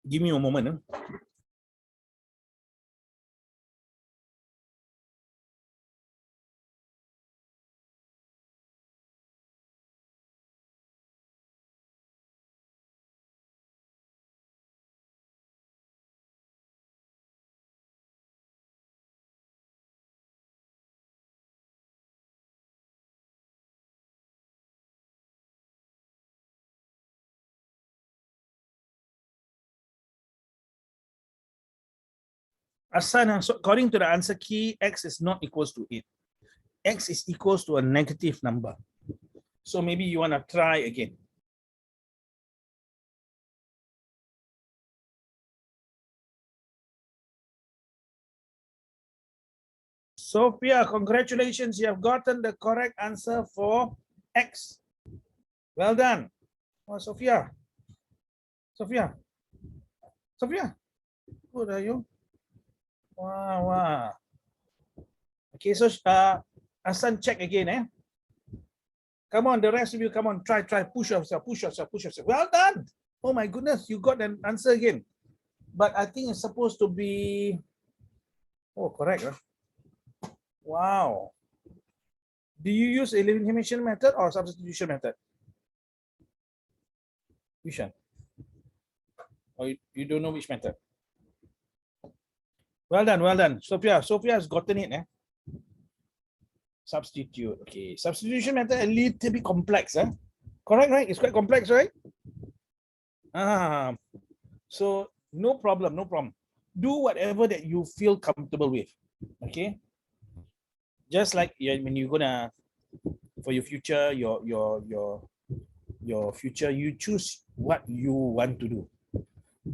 Give me a moment. Asan, so according to the answer key, x is not equals to 8. X is equals to a negative number. So maybe you want to try again. Sophia, congratulations. You have gotten the correct answer for x. Well done. Oh, Sophia. Good are you? Wow. Okay, so Hassan, check again, Come on, the rest of you, come on, try, push yourself. Well done. Oh my goodness, you got an answer again. But I think it's supposed to be, oh, correct. Wow. Do you use elimination method or substitution method? Which one? Or you don't know which method? Well done, well done. Sophia has gotten it. Substitute. Okay. Substitution method a little bit complex. Correct, right? It's quite complex, right? So no problem, no problem. Do whatever that you feel comfortable with. Okay. Just like when you're gonna, for your future, your future, you choose what you want to do.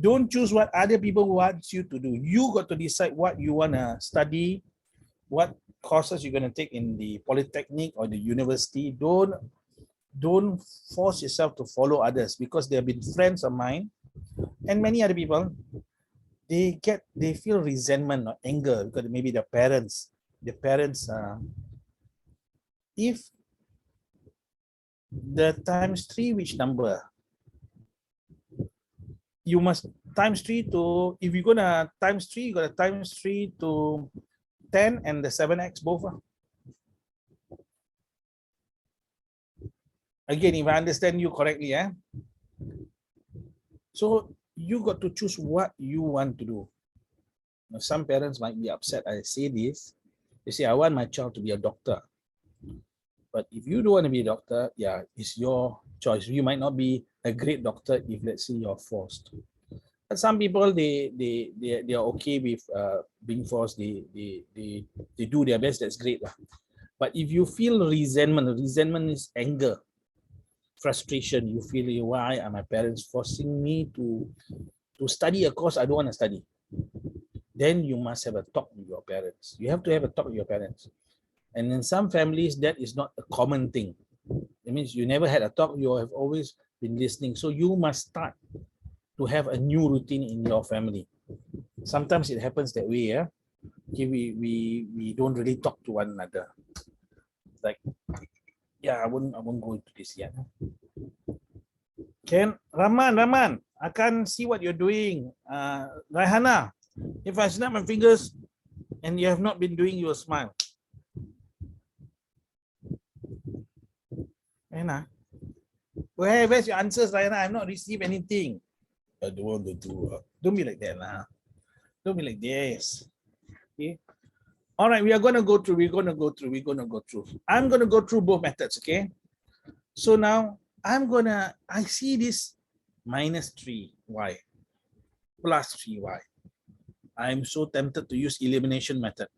Don't choose what other people want you to do. You got to decide what you wanna study, what courses you're gonna take in the polytechnic or the university. Don't force yourself to follow others, because there have been friends of mine and many other people. They feel resentment or anger because maybe their parents. If the times 3, which number? You must times 3 to, if you're gonna times 3, you gotta times 3 to 10 and the 7x both. Again, if I understand you correctly, so you got to choose what you want to do. Now, some parents might be upset I say this. They say, I want my child to be a doctor. But if you don't want to be a doctor, yeah, it's your choice. You might not be a great doctor if, let's say, you're forced. But some people, they are okay with being forced. They do their best. That's great. But if you feel resentment is anger, frustration. You feel, why are my parents forcing me to study a course I don't want to study? Then you must have a talk with your parents. You have to have a talk with your parents. And in some families, that is not a common thing. It means you never had a talk. You have always been listening. So you must start to have a new routine in your family. Sometimes it happens that way. Okay, we don't really talk to one another. Like, yeah, I won't go into this yet. Ken, Rahman, I can't see what you're doing. Raihana, if I snap my fingers and you have not been doing, you will smile. Raihana, where's your answers, Raihana? I've not received anything. I don't want to do. Don't be like that, lah. Don't be like this. Okay. All right, we're gonna go through. I'm gonna go through both methods. Okay. So now I see this minus 3y plus 3y. I'm so tempted to use elimination method.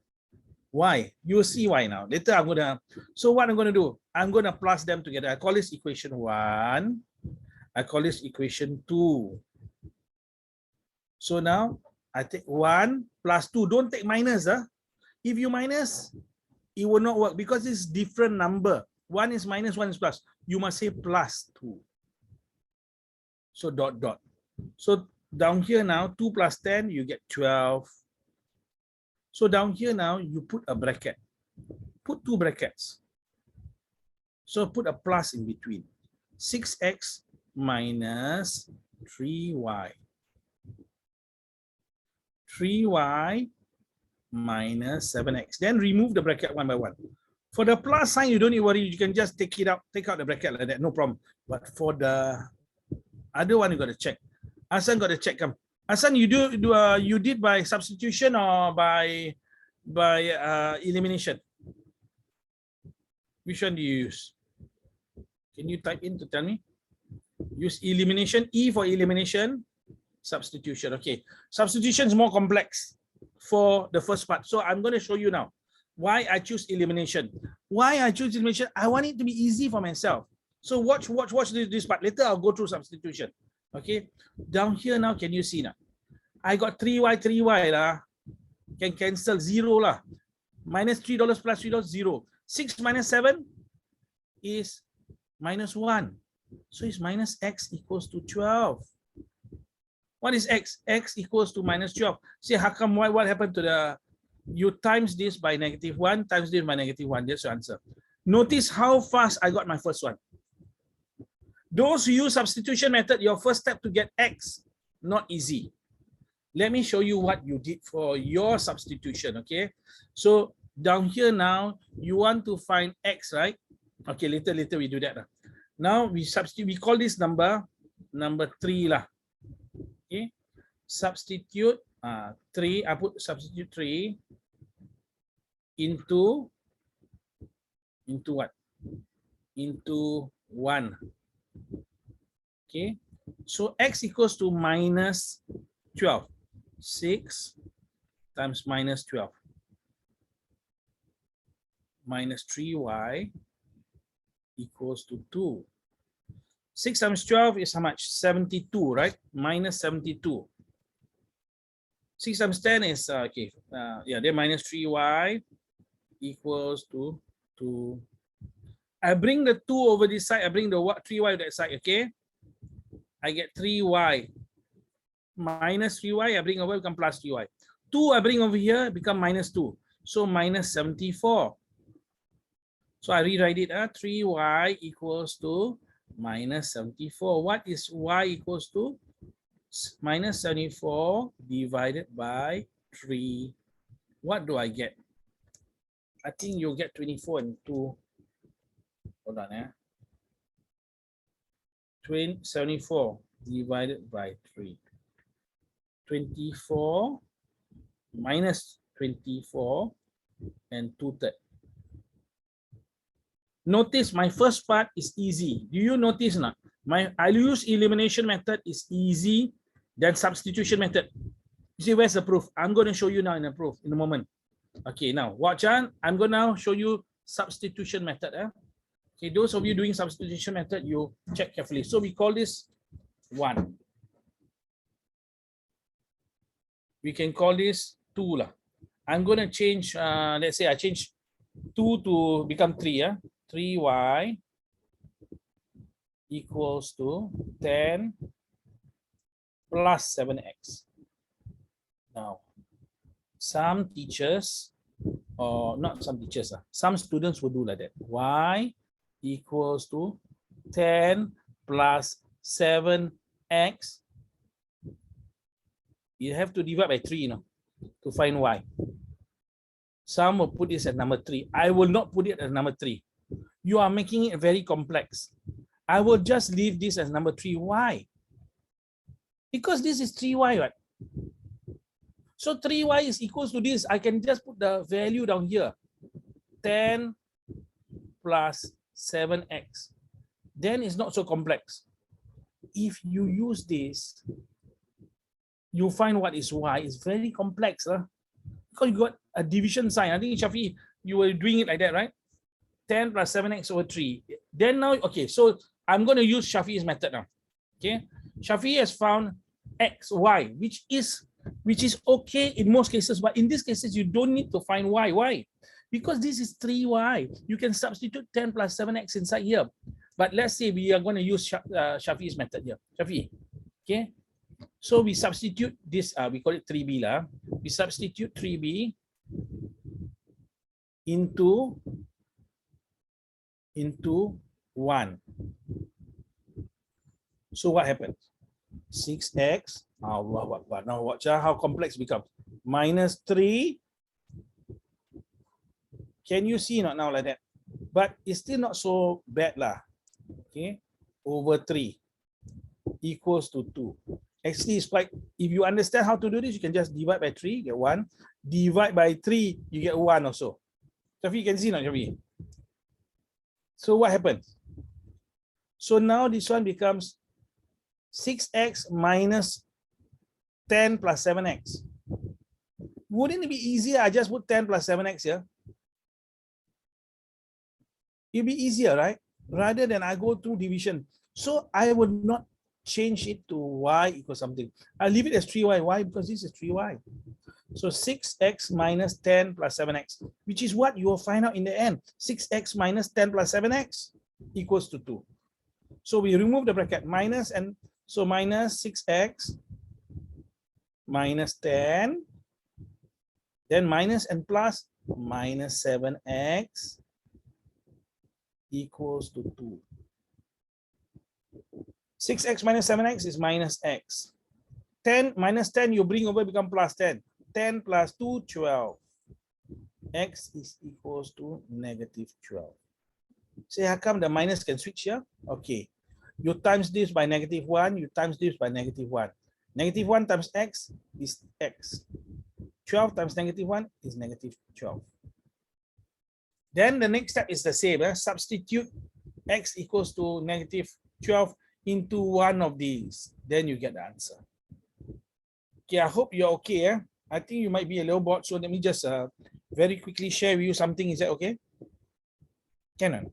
Why? You will see why now. Later so what I'm gonna do, I'm gonna plus them together. I call this equation 1. I call this equation 2. So now I take 1 plus 2. Don't take minus. If you minus, it will not work because it's different number. 1 is minus, 1 is plus. You must say plus 2. So dot. So down here now, 2 plus 10, you get 12. So down here now, you put a bracket. Put 2 brackets. So put a plus in between. 6x minus 3y. 3y minus 7x. Then remove the bracket one by one. For the plus sign, you don't need to worry. You can just take it out, take out the bracket like that, no problem. But for the other one, you got to check. Hassan got to check. Come, Hassan, you did by substitution or by elimination? Which one do you use? Can you type in to tell me? Use elimination. E for elimination. Substitution. Okay. Substitution is more complex for the first part. So I'm going to show you now why I choose elimination. Why I choose elimination? I want it to be easy for myself. So watch this part. Later I'll go through substitution. Okay. Down here now, can you see now? I got 3y lah. Can cancel 0 lah. Minus $3 plus $3, 0. 6 minus 7 is minus 1. So it's minus x equals to 12. What is x? X equals to minus 12. See, how come, what happened to the, you times this by -1, times this by -1. That's your answer. Notice how fast I got my first one. Those who use substitution method, your first step to get x, not easy. Let me show you what you did for your substitution, okay? So down here now, you want to find x, right? Okay, later we do that. Now we substitute, we call this number 3 lah. Okay, substitute 3, I put substitute 3 into what? Into 1. Okay, so x equals to minus 12. 6 times minus 12 minus 3y equals to 2. 6 times 12 is how much? 72, right? Minus 72. 6 times 10 is, yeah, then minus 3y equals to 2. I bring the 2 over this side, I bring the 3y to that side, okay? I get 3y minus 3y, I bring over, become plus 3y. 2 I bring over here, become minus 2. So minus 74. So I rewrite it, 3y equals to minus 74. What is y equals to? Minus 74 divided by 3. What do I get? I think you'll get 24 and 2. Hold on, 74 divided by 3. 24 minus 24 and 2/3. Notice my first part is easy. Do you notice now? I'll use elimination method is easy than substitution method. You see, where's the proof? I'm going to show you now in the proof in a moment. Okay, now watch on. I'm going to now show you substitution method. Okay, those of you doing substitution method, you check carefully. So we call this 1. We can call this 2 lah. I'm going to change, let's say I change 2 to become 3. 3y equals to 10 plus 7x. Now, some teachers, or not some teachers, some students will do like that. Y equals to 10 plus 7x. You have to divide by 3, to find y. Some will put this as number 3. I will not put it as number 3. You are making it very complex. I will just leave this as number 3. Why? Because this is 3y, right? So 3y is equals to this. I can just put the value down here. 10 plus 7x. Then it's not so complex. If you use this, you find what is y. It's very complex. Because you got a division sign. I think, Shafi, you were doing it like that, right? 10 plus 7x over 3. Then now, okay, so I'm going to use Shafi's method now. Okay, Shafi has found x, y, which is okay in most cases, but in these cases, you don't need to find y. Why? Because this is 3y. You can substitute 10 plus 7x inside here. But let's say we are going to use Shafi's method here. Shafi, okay? So we substitute this, we call it 3b lah. We substitute 3b into 1. So what happens? 6x. Allah Akbar. Now watch how complex it becomes. Minus 3. Can you see not now like that? But it's still not so bad lah. Okay. Over 3 equals to 2. Actually, it's quite, if you understand how to do this, you can just divide by 3, get 1. Divide by 3, you get 1 also. Shafi, you can see not, Shafi? So what happens? So now this one becomes 6x minus 10 plus 7x. Wouldn't it be easier? I just put 10 plus 7x here. It'd be easier, right? Rather than I go through division. So I would not change it to y equals something. I'll leave it as 3y. Why? Because this is 3y. So 6x minus 10 plus 7x, which is what you will find out in the end. 6x minus 10 plus 7x equals to 2. So we remove the bracket, minus, and so minus 6x minus 10, then minus and plus minus 7x equals to 2. 6x minus 7x is minus x. 10 minus 10, you bring over, become plus 10. 10 plus 2, 12. X is equals to negative 12. Say, how come the minus can switch here? Okay. You times this by negative 1, you times this by negative 1. Negative 1 times x is x. 12 times negative 1 is negative 12. Then the next step is the same. Substitute x equals to negative 12 into one of these. Then you get the answer. Okay, I hope you're okay. I think you might be a little bored. So let me just very quickly share with you something. Is that okay? Can.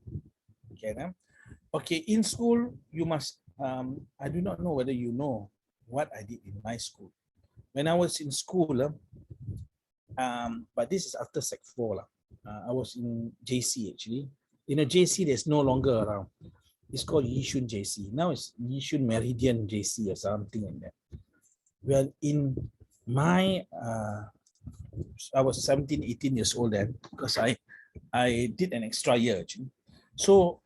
Okay, in school, you must, I do not know whether you know what I did in my school. When I was in school, but this is after Sec 4. I was in JC actually. In a JC, there's no longer around. It's called Yishun JC. Now it's Yishun Meridian JC or something like that. Well, in my, I was 17, 18 years old then because I did an extra year actually. So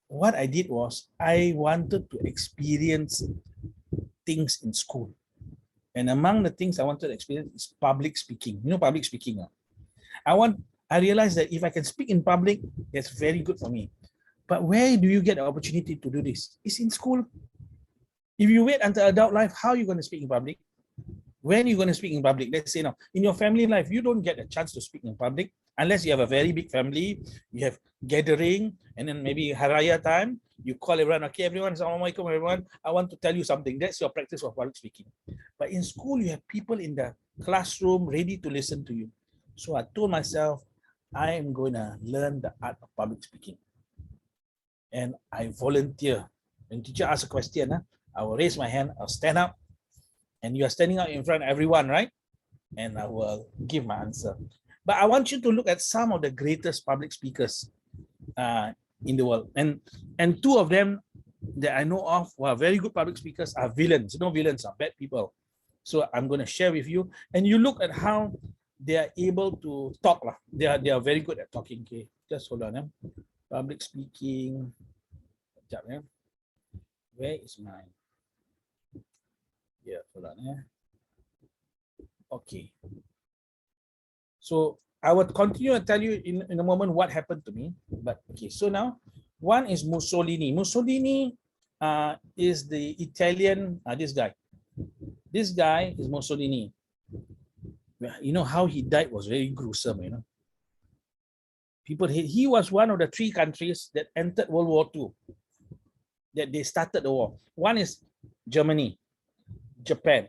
what I did was I wanted to experience things in school. And among the things I wanted to experience is public speaking. You know public speaking? I realized that if I can speak in public, that's very good for me. But where do you get the opportunity to do this? It's in school. If you wait until adult life, how are you going to speak in public? When are you going to speak in public? Let's say now, in your family life, you don't get a chance to speak in public unless you have a very big family, you have gathering, and then maybe Haraya time, you call everyone, okay, everyone, Assalamualaikum, everyone, I want to tell you something. That's your practice of public speaking. But in school, you have people in the classroom ready to listen to you. So I told myself, I am going to learn the art of public speaking. And I volunteer. When teacher asks a question, I will raise my hand, I'll stand up, and you are standing up in front of everyone, right? And I will give my answer. But I want you to look at some of the greatest public speakers in the world. And two of them that I know of who are very good public speakers are villains. You know, villains are bad people. So I'm going to share with you. And you look at how they are able to talk. They are very good at talking. Okay, just hold on. Public speaking. Where is mine? Yeah, hold on. Okay. So I will continue to tell you in a moment what happened to me. But okay, so now one is Mussolini. Mussolini is the Italian, this guy. This guy is Mussolini. You know how he died was very gruesome, you know. People, he was one of the 3 countries that entered World War II, that they started the war. One is Germany, Japan,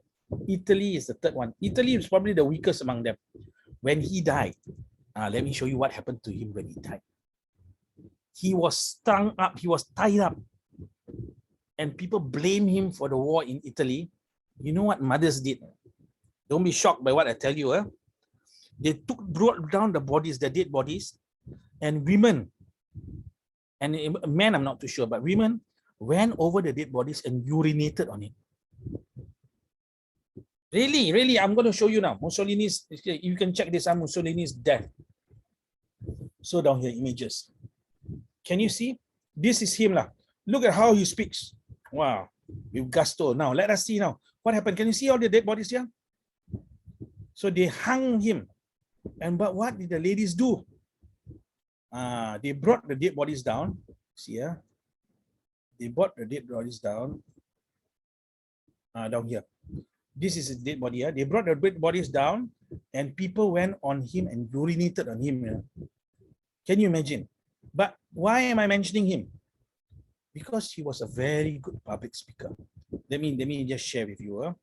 Italy is the third one. Italy is probably the weakest among them. When he died, let me show you what happened to him when he died. He was strung up, he was tied up, and people blame him for the war in Italy. You know what mothers did? Don't be shocked by what I tell you. They brought down the bodies, the dead bodies, and women, and men, I'm not too sure, but women went over the dead bodies and urinated on it. Really, I'm going to show you now. Mussolini's, you can check this out, Mussolini's death. So down here, images. Can you see? This is him. Look at how he speaks. Wow, with gusto. Now, let us see now. What happened? Can you see all the dead bodies here? So they hung him. But what did the ladies do? They brought the dead bodies down. See here? They brought the dead bodies down. Down here. This is a dead body. They brought the dead bodies down and people went on him and urinated on him. Can you imagine? But why am I mentioning him? Because he was a very good public speaker. Let me just share with you.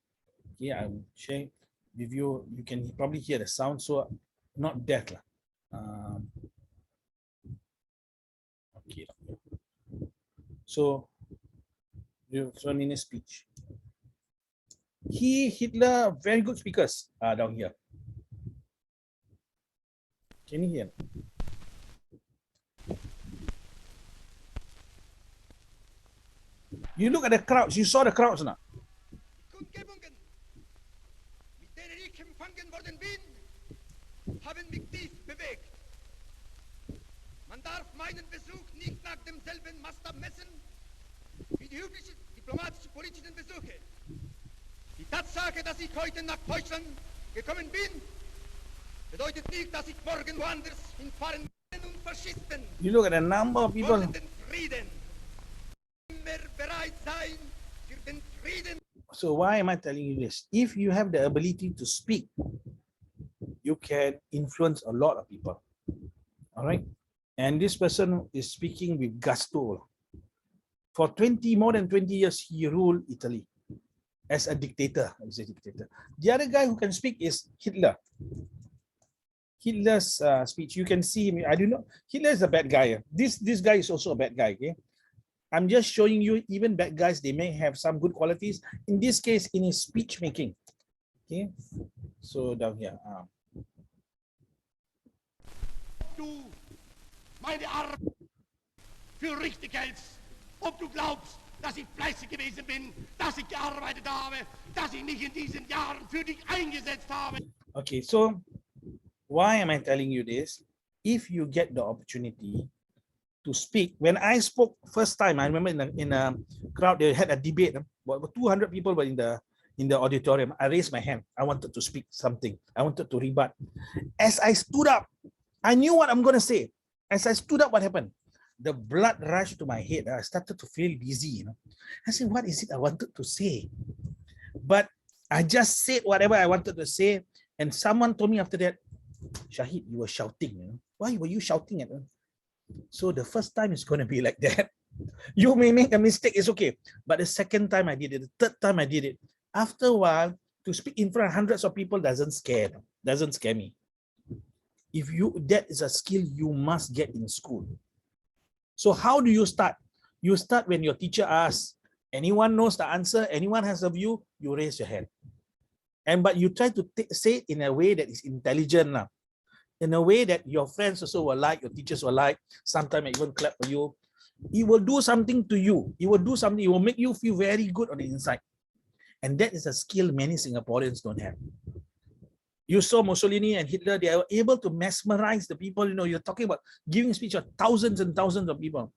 Okay, I'm sharing with you. You can probably hear the sound, so not death. Okay. So, in his speech. Hitler, very good speakers down here. Can you hear? You look at the crowds. You saw the crowds now. Haben mich tief bewegt. Man darf meinen Besuch nicht nach demselben Maßstab messen wie die üblichen diplomatisch-politischen Besuche. Die Tatsache, dass ich heute nach Deutschland gekommen bin, bedeutet nicht, dass ich morgen woanders hinfahren werde und Faschisten. You look at the number of people. Frieden. Immer bereit sein für den Frieden. So why am I telling you this? If you have the ability to speak, you can influence a lot of people. All right. And this person is speaking with gusto. For more than 20 years, he ruled Italy as a dictator. The other guy who can speak is Hitler. Hitler's speech, you can see him. I do not. Hitler is a bad guy. This guy is also a bad guy. Okay, I'm just showing you. Even bad guys, they may have some good qualities. In this case, in his speech making. Okay, so down here. Du meine Arbeit für richtig hältst, ob du glaubst, dass ich fleißig gewesen bin, dass ich gearbeitet habe, dass ich mich in diesen Jahren für dich eingesetzt habe. Okay, so why am I telling you this? If you get the opportunity to speak, when I spoke first time, I remember in a crowd, they had a debate. About 200 people were in the auditorium. I raised my hand. I wanted to speak something. I wanted to rebut. As I stood up, I knew what I'm going to say. As I stood up, what happened? The blood rushed to my head. I started to feel dizzy. I said, what is it I wanted to say? But I just said whatever I wanted to say. And someone told me after that, Shahid, you were shouting. Why were you shouting at them? So the first time is going to be like that. You may make a mistake, it's okay. But the second time I did it, the third time I did it, after a while, to speak in front of hundreds of people doesn't scare me. That is a skill you must get in school. So how do you start? You start when your teacher asks, anyone knows the answer, anyone has a view, you raise your hand. But you try to say it in a way that is intelligent now. In a way that your friends also will like, your teachers will like, sometimes even clap for you. It will do something to you. It will do something, it will make you feel very good on the inside. And that is a skill many Singaporeans don't have. You saw Mussolini and Hitler, they are able to mesmerize the people. You're talking about giving speech to thousands and thousands of people.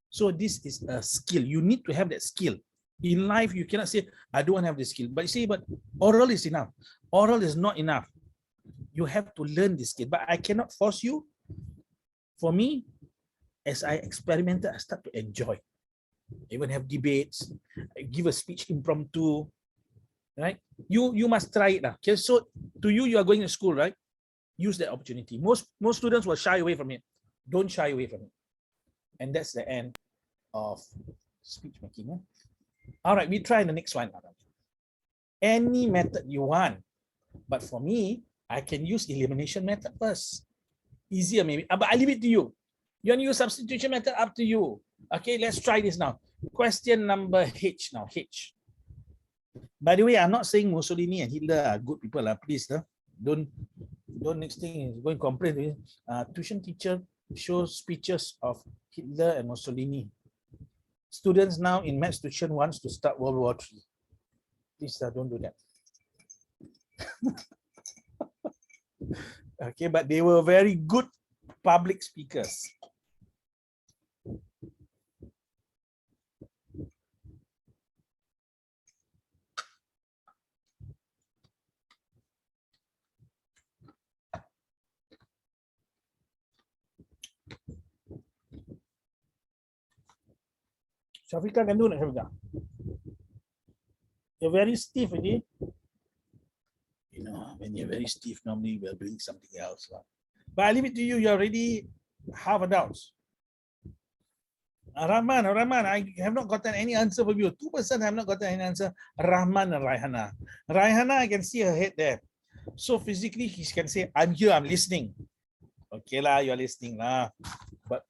So this is a skill. You need to have that skill. In life, you cannot say, I don't have the skill. But you see, but oral is enough. Oral is not enough. You have to learn this skill. But I cannot force you. For me, as I experimented, I start to enjoy. Even have debates, I give a speech impromptu. Right? You must try it. Okay, so to you are going to school, right? Use that opportunity. Most students will shy away from it. Don't shy away from it. And that's the end of speech making. All right, we try the next one. Any method you want. But for me, I can use elimination method first. Easier maybe. But I leave it to you. You want to use substitution method? Up to you. Okay, let's try this now. Question number H now. H. By the way, I'm not saying Mussolini and Hitler are good people. Please, don't next thing is going to complain to me. Tuition teacher shows speeches of Hitler and Mussolini. Students now in maths tuition wants to start World War III. Please don't do that. Okay, but they were very good public speakers. Shafika can do it, Shafika. You're very stiff, okay? When you're very stiff, normally we're doing something else. But I leave it to you. You're already half adults. Rahman, I have not gotten any answer from you. 2% have not gotten any answer. Rahman and Raihana. Raihana, I can see her head there. So physically, he can say, I'm here, I'm listening. Okay, you're listening. But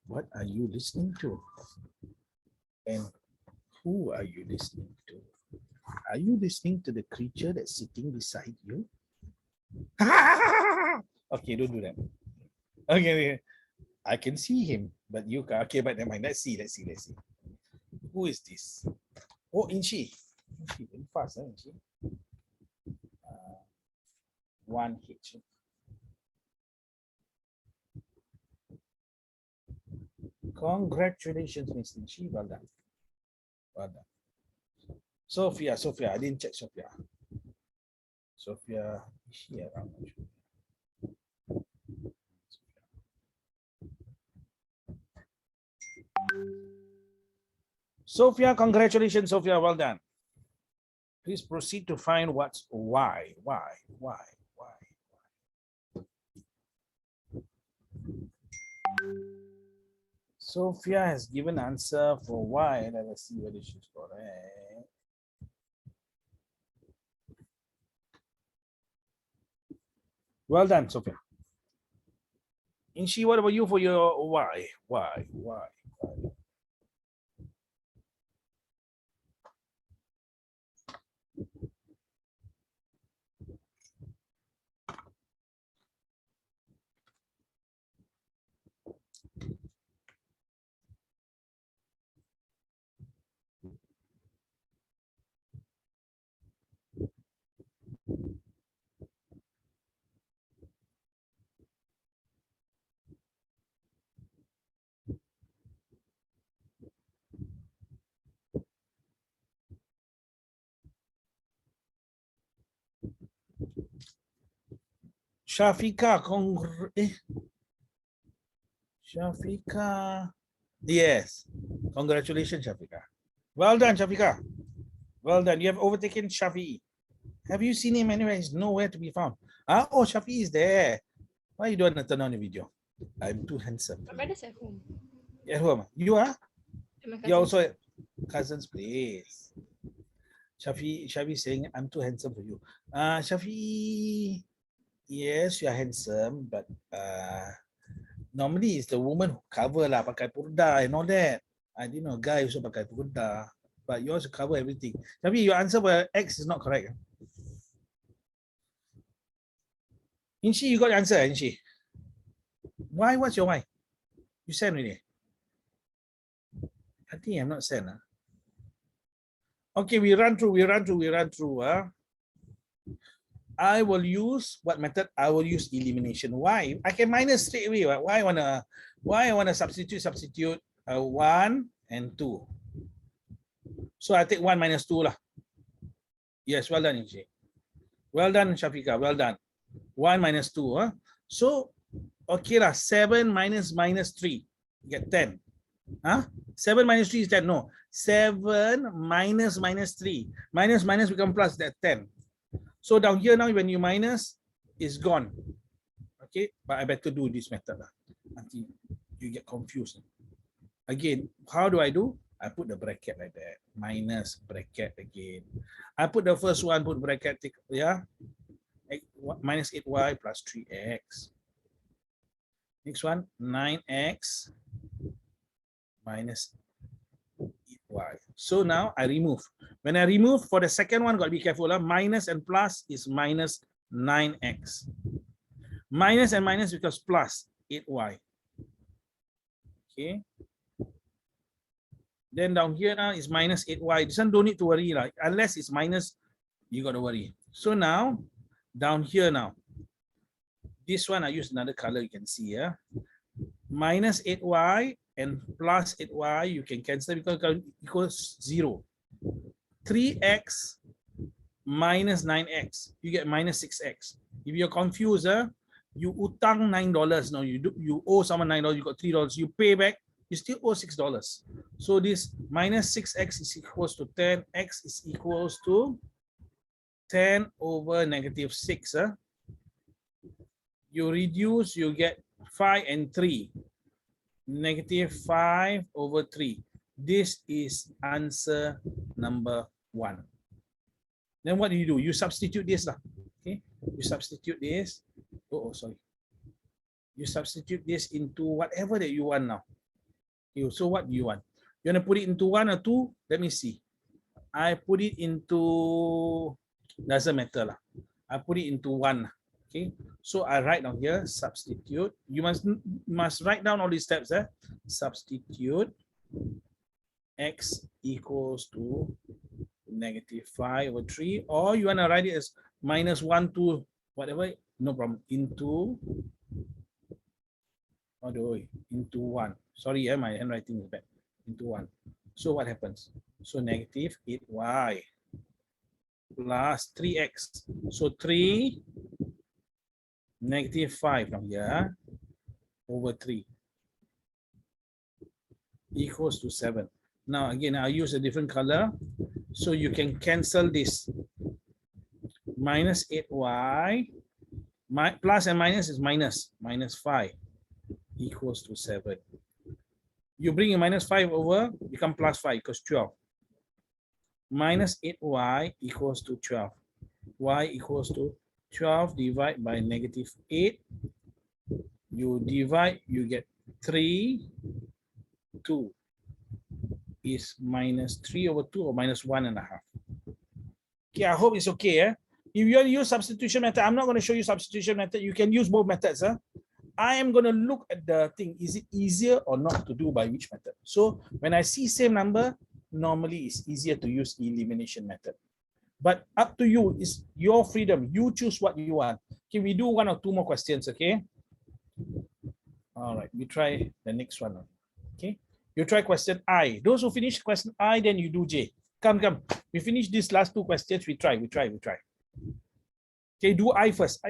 what are you listening to? And who are you listening to? Are you listening to the creature that's sitting beside you? Okay, don't do that. Okay, I can see him, but you can't. Okay, but never mind. Let's see. Who is this? Oh, Inchi. Inchi, very fast, Inchi. 1H. Congratulations, Miss Inchi. Well done. Well done. Sophia, I didn't check Sophia. Sophia, is she around? Sophia, congratulations, Sophia, well done. Please proceed to find what's y. Sophia has given answer for y. Let us see whether she's correct. Well done, Sophia. Inshi, what about you for your y? Shafika, Shafika. Yes. Congratulations, Shafika. Well done, Shafika. Well done. You have overtaken Shafi. Have you seen him anywhere? He's nowhere to be found. Ah, oh, Shafi is there. Why you don't want to turn on the video? I'm too handsome. My brother's at home. At home. You are? At my You're cousin's. also at cousin's place. Shafi saying, I'm too handsome for you. Shafi, yes, you are handsome, but normally it's the woman who cover lah, pakai purda and all that. I didn't know guy also pakai purda, but you also cover everything. Shafi, your answer for X is not correct. Inshi, you got the answer, Inshi. Why? What's your why? You sent already. I think I'm not sent. Okay, we run through. I will use what method? I will use elimination. Why? I can minus straight away. Why I wanna substitute 1 and 2. So I take 1 minus 2 lah. Yes, well done, Inshi. Well done, Shafika. Well done. 1 minus 2. Huh? So okay lah. 7 minus 3. You get 10. Huh? 7 minus 3 is 10. No. 7 minus 3. Minus become plus, that's 10. So down here now, when you minus, it's gone. Okay, but I better do this method until you get confused. Again, how do? I put the bracket like that. Minus bracket again. I put the first one, put bracket, yeah. Minus 8y plus 3x. Next one, 9x minus 8y. So now I remove. When I remove, for the second one, got to be careful. Minus and plus is minus 9x. Minus and minus becomes plus 8y. Okay. Then down here now is minus 8y. This one don't need to worry. Unless it's minus, you got to worry. So now, down here now, this one I use another color, you can see here. Minus 8y and plus 8y, you can cancel because it equals 0. 3x minus 9x, you get minus 6x. If you're confused, you utang $9 now. You owe someone $9, you got $3. You pay back, you still owe $6. So this minus 6x is equals to 10. X is equals to 10 over negative 6. You reduce, you get 5 and 3. Negative 5 over 3. This is answer number 1. Then what do? You substitute this. Okay, you substitute this. Oh, sorry. You substitute this into whatever that you want now. Okay, so what do you want? You want to put it into 1 or 2? Let me see. I put it into, doesn't matter. I put it into 1. Okay, so I write down here, substitute. You must write down all these steps. Substitute x equals to negative 5 over 3, or you want to write it as minus 1, 2, whatever, no problem, into, into 1. Sorry, my handwriting is bad. Into 1. So what happens? So negative 8y plus 3x. So 3 negative 5 now here over 3 equals to 7. Now again, I'll use a different color. So you can cancel this. Minus 8y, plus and minus is minus 5 equals to 7. You bring a minus 5 over, become plus 5 equals 12. Minus 8y equals to 12. Y equals to 12 divided by negative 8. You divide, you get 3, 2 is minus 3 over 2 or minus 1.5. Okay, I hope it's okay. If you use substitution method, I'm not going to show you substitution method. You can use both methods. I am going to look at the thing. Is it easier or not to do by which method? So when I see same number, normally it's easier to use elimination method. But up to you, it's your freedom. You choose what you want. Okay, we do 1 or 2 more questions, okay? All right, we try the next one. Okay, you try question I. Those who finish question I, then you do J. Come. We finish these last 2 questions. We try. Okay, do I first.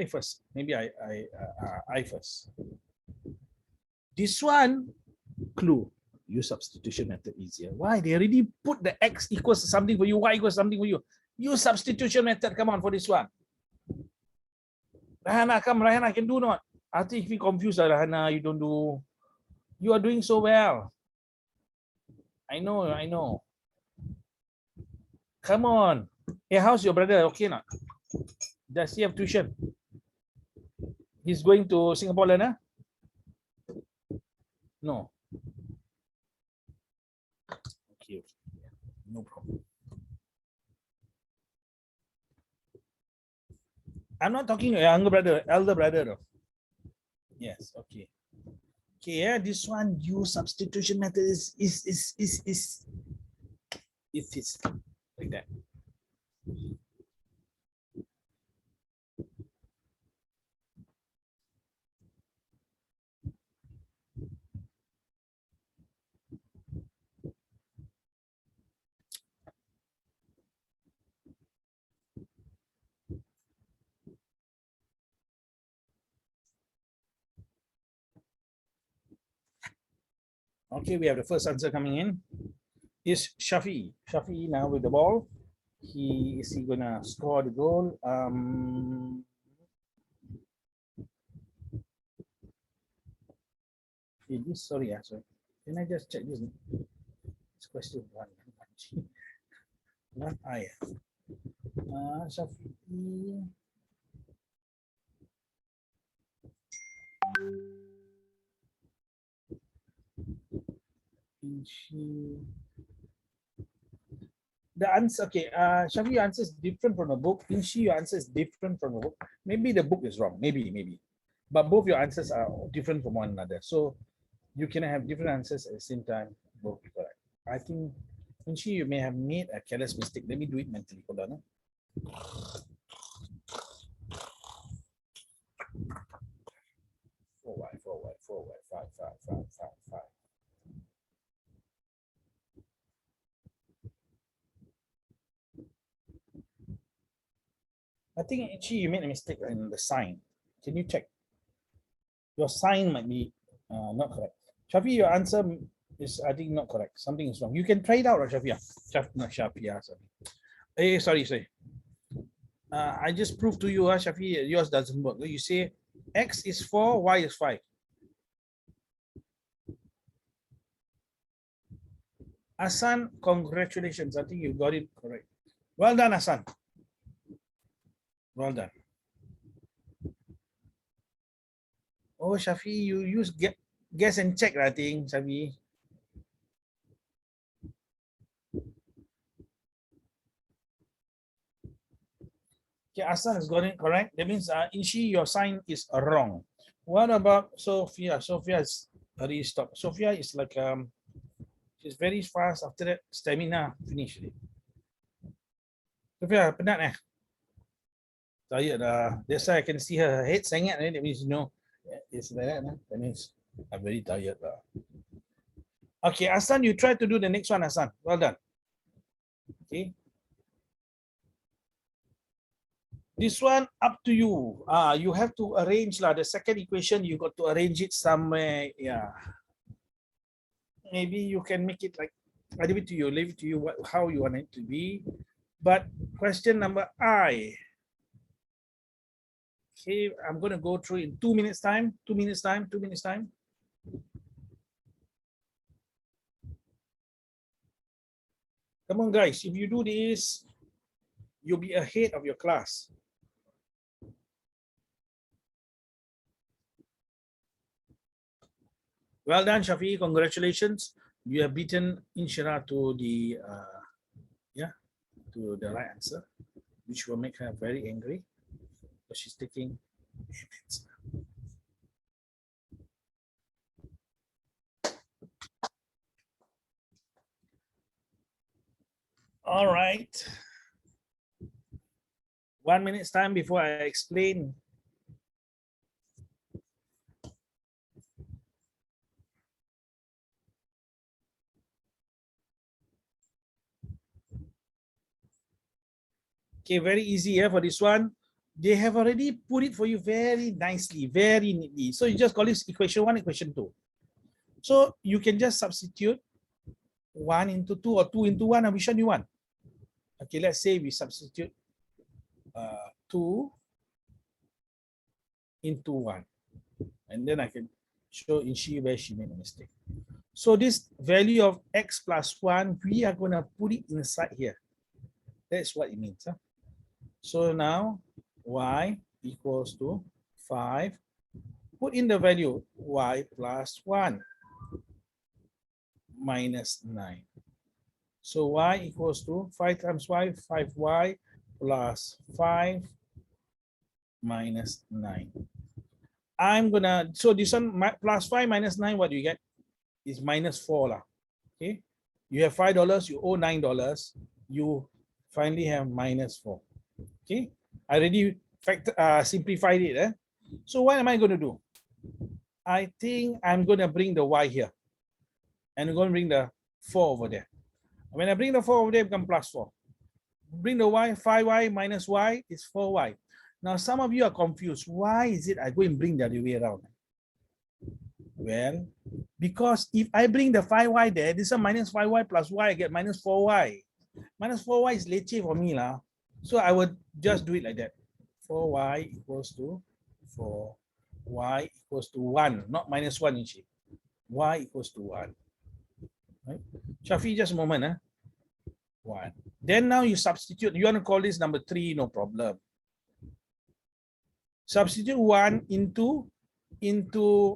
Maybe I first. This one, clue. Use substitution method easier. Why? They already put the X equals something for you, Y equals something for you. Use substitution method. Come on for this one. Rahana, come. Rahana, can do not? I think if you confused, Rahana, you don't do. You are doing so well. I know. Come on. Hey, how's your brother? Okay not? Does he have tuition? He's going to Singapore learn, No. Okay. No problem. I'm not talking to your younger brother, elder brother. Though. Yes, okay. Okay, yeah, this one use substitution method is like that. Okay, we have the first answer coming in. Is Shafi. Shafi now with the ball. Is he gonna score the goal? Sorry. Can I just check this? It's question 1. Not I. Shafi. The answer, okay, Shafi, your answer is different from the book. Inshi, your answer is different from the book. Maybe the book is wrong, maybe. But both your answers are different from one another. So you can have different answers at the same time, both correct. I think, Inshi, you may have made a careless mistake. Let me do it mentally. Hold on. 4y, 5. I think actually you made a mistake in the sign. Can you check? Your sign might be not correct. Shafi, your answer is, I think, not correct. Something is wrong. You can try it out, Shafi. Not Shafi, sorry. Hey, sorry. I just proved to you, Shafi, yours doesn't work. You say X is 4, Y is 5. Hassan, congratulations. I think you got it correct. Well done, Hassan. Well done. Oh, Shafi, you use guess and check, I think, Shafi. Okay, Hassan has got it correct. That means, Inshi, your sign is wrong. What about Sophia? Sophia is already stopped. Sophia is like, she's very fast. After that, stamina, finish it. Sophia, penat tired. That's why I can see her head sangat. That means, you know, it's like that. That means I'm very tired. Okay, Hassan, you try to do the next one, Hassan. Well done. Okay. This one up to you. You have to arrange the second equation. You got to arrange it somewhere. Yeah. Maybe you can make it like I leave it to you. Leave it to you how you want it to be. But question number I. Okay, I'm going to go through in 2 minutes time. 2 minutes time. 2 minutes time. Come on, guys. If you do this, you'll be ahead of your class. Well done, Shafi. Congratulations. You have beaten Inshira to the to the right answer, which will make her very angry. But she's taking minutes. All right. 1 minute's time before I explain. Okay, very easy for this one. They have already put it for you very nicely, very neatly. So you just call this equation 1, equation 2. So you can just substitute 1 into 2 or 2 into 1, and which one you want? Okay, let's say we substitute 2 into 1. And then I can show Inshi where she made a mistake. So this value of x plus 1, we are going to put it inside here. That's what it means. Huh? So now y equals to 5. Put in the value y plus 1 minus 9. So y equals to 5 times y, 5y plus 5 minus 9. I'm gonna, so this one plus 5 minus 9, what do you get? Is minus 4 lah. Okay, you have $5, you owe $9, you finally have minus 4. Okay, I already simplified it. So what am I going to do? I think I'm going to bring the y here, and I'm going to bring the 4 over there. When I bring the 4 over there, it becomes plus 4. Bring the y, 5y minus y is 4y. Now some of you are confused. Why is it I go and bring the other way around? Well, because if I bring the 5y there, this is minus 5y plus y, I get minus 4y. Minus 4y is leceh for me lah. So I would just do it like that. 4y equals to 4. Y equals to 1, not minus 1 inchi. Y equals to 1. Right? Shafi, just a moment. 1. Then now you substitute. You want to call this number 3, no problem. Substitute 1 into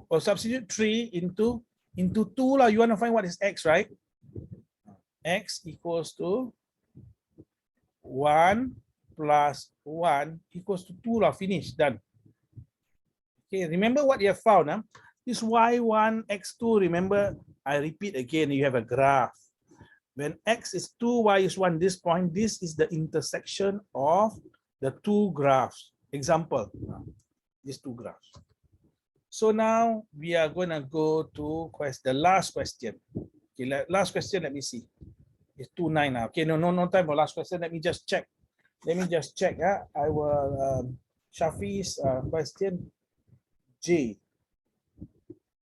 or substitute 3 into 2 lah. You want to find what is x, right? X equals to 1 plus 1 equals to 2 lah. Finish, done. Okay, remember what you have found. This y1, x2, remember, I repeat again, you have a graph. When x is 2, y is 1, this point, this is the intersection of the two graphs. Example, these two graphs. So now we are going to go to the last question. Okay, last question, let me see. It's 2-9 now. Okay, no time for last question. Let me just check. I will Shafi's question J.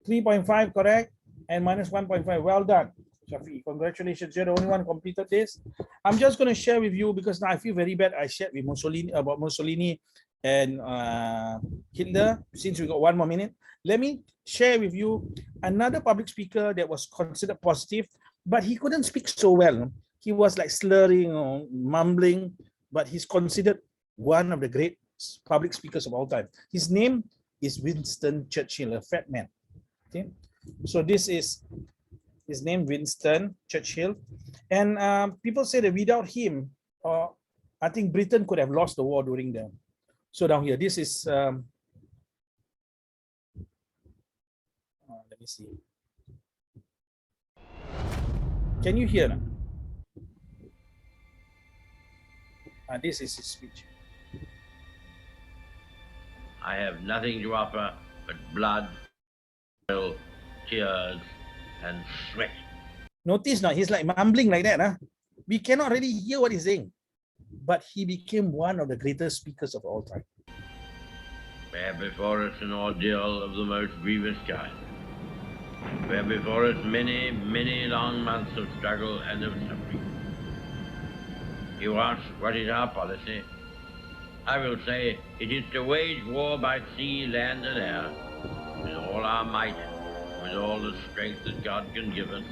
3.5 correct and minus 1.5. Well done, Shafi. Congratulations. You're the only one who completed this. I'm just going to share with you because now I feel very bad. I shared with Mussolini and Hitler. Since we got 1 more minute, let me share with you another public speaker that was considered positive, but he couldn't speak so well. He was like slurring or mumbling, but he's considered one of the great public speakers of all time. His name is Winston Churchill, a fat man. Okay, so this is his name, Winston Churchill, and people say that without him, I think Britain could have lost the war during them. So down here, this is let me see. Can you hear now? This is his speech. I have nothing to offer but blood, tears, and sweat. Notice now, he's like mumbling like that. We cannot really hear what he's saying. But he became one of the greatest speakers of all time. We have before us an ordeal of the most grievous kind. We have before us many, many long months of struggle and of suffering. You ask, what is our policy? I will say it is to wage war by sea, land, and air, with all our might, with all the strength that God can give us,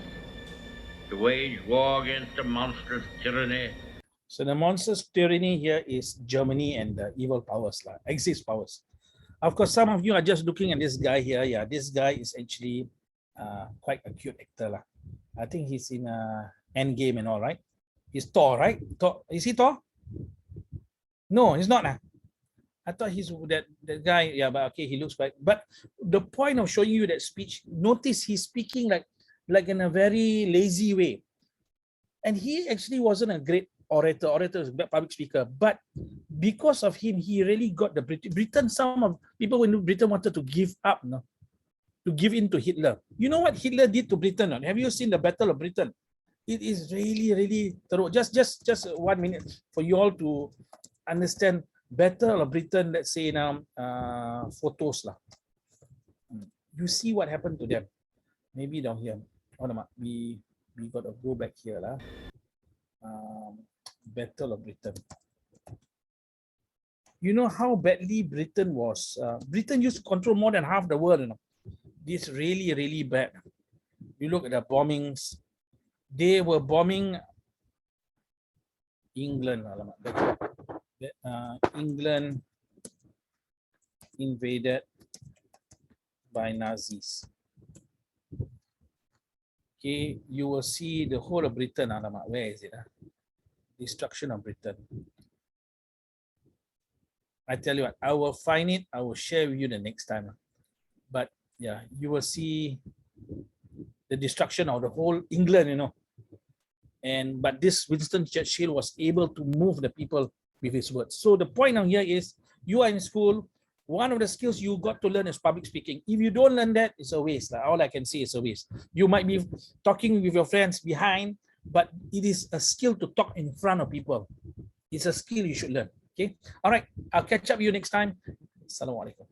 to wage war against a monstrous tyranny. So the monstrous tyranny here is Germany and the evil powers, Axis powers. Of course, some of you are just looking at this guy here. Yeah, this guy is actually quite a cute actor. I think he's in Endgame and all, right? He's Thor, right? Thor. Is he Thor? No, he's not. I thought he's that guy. Yeah, but okay, he looks like. But the point of showing you that speech, notice he's speaking like in a very lazy way. And he actually wasn't a great orator. Orator is a public speaker. But because of him, he really got the Britain. Some of people in Britain wanted to give up, no? To give in to Hitler. You know what Hitler did to Britain? No? Have you seen the Battle of Britain? It is really, really thorough. Just 1 minute for you all to understand Battle of Britain. Let's say now photos lah. You see what happened to them. Maybe down here. Oh no, we got to go back here lah. Battle of Britain. You know how badly Britain was. Britain used to control more than half the world. You know, this really, really bad. You look at the bombings. They were bombing England. England invaded by Nazis. Okay, you will see the whole of Britain. Where is it? Destruction of Britain. I tell you what, I will find it. I will share with you the next time. But yeah, you will see the destruction of the whole England, you know. But this Winston Churchill was able to move the people with his words. So the point now here is, you are in school. One of the skills you got to learn is public speaking. If you don't learn that, it's a waste. All I can say is a waste. You might be talking with your friends behind, but it is a skill to talk in front of people. It's a skill you should learn. Okay. All right. I'll catch up with you next time. Assalamu alaikum.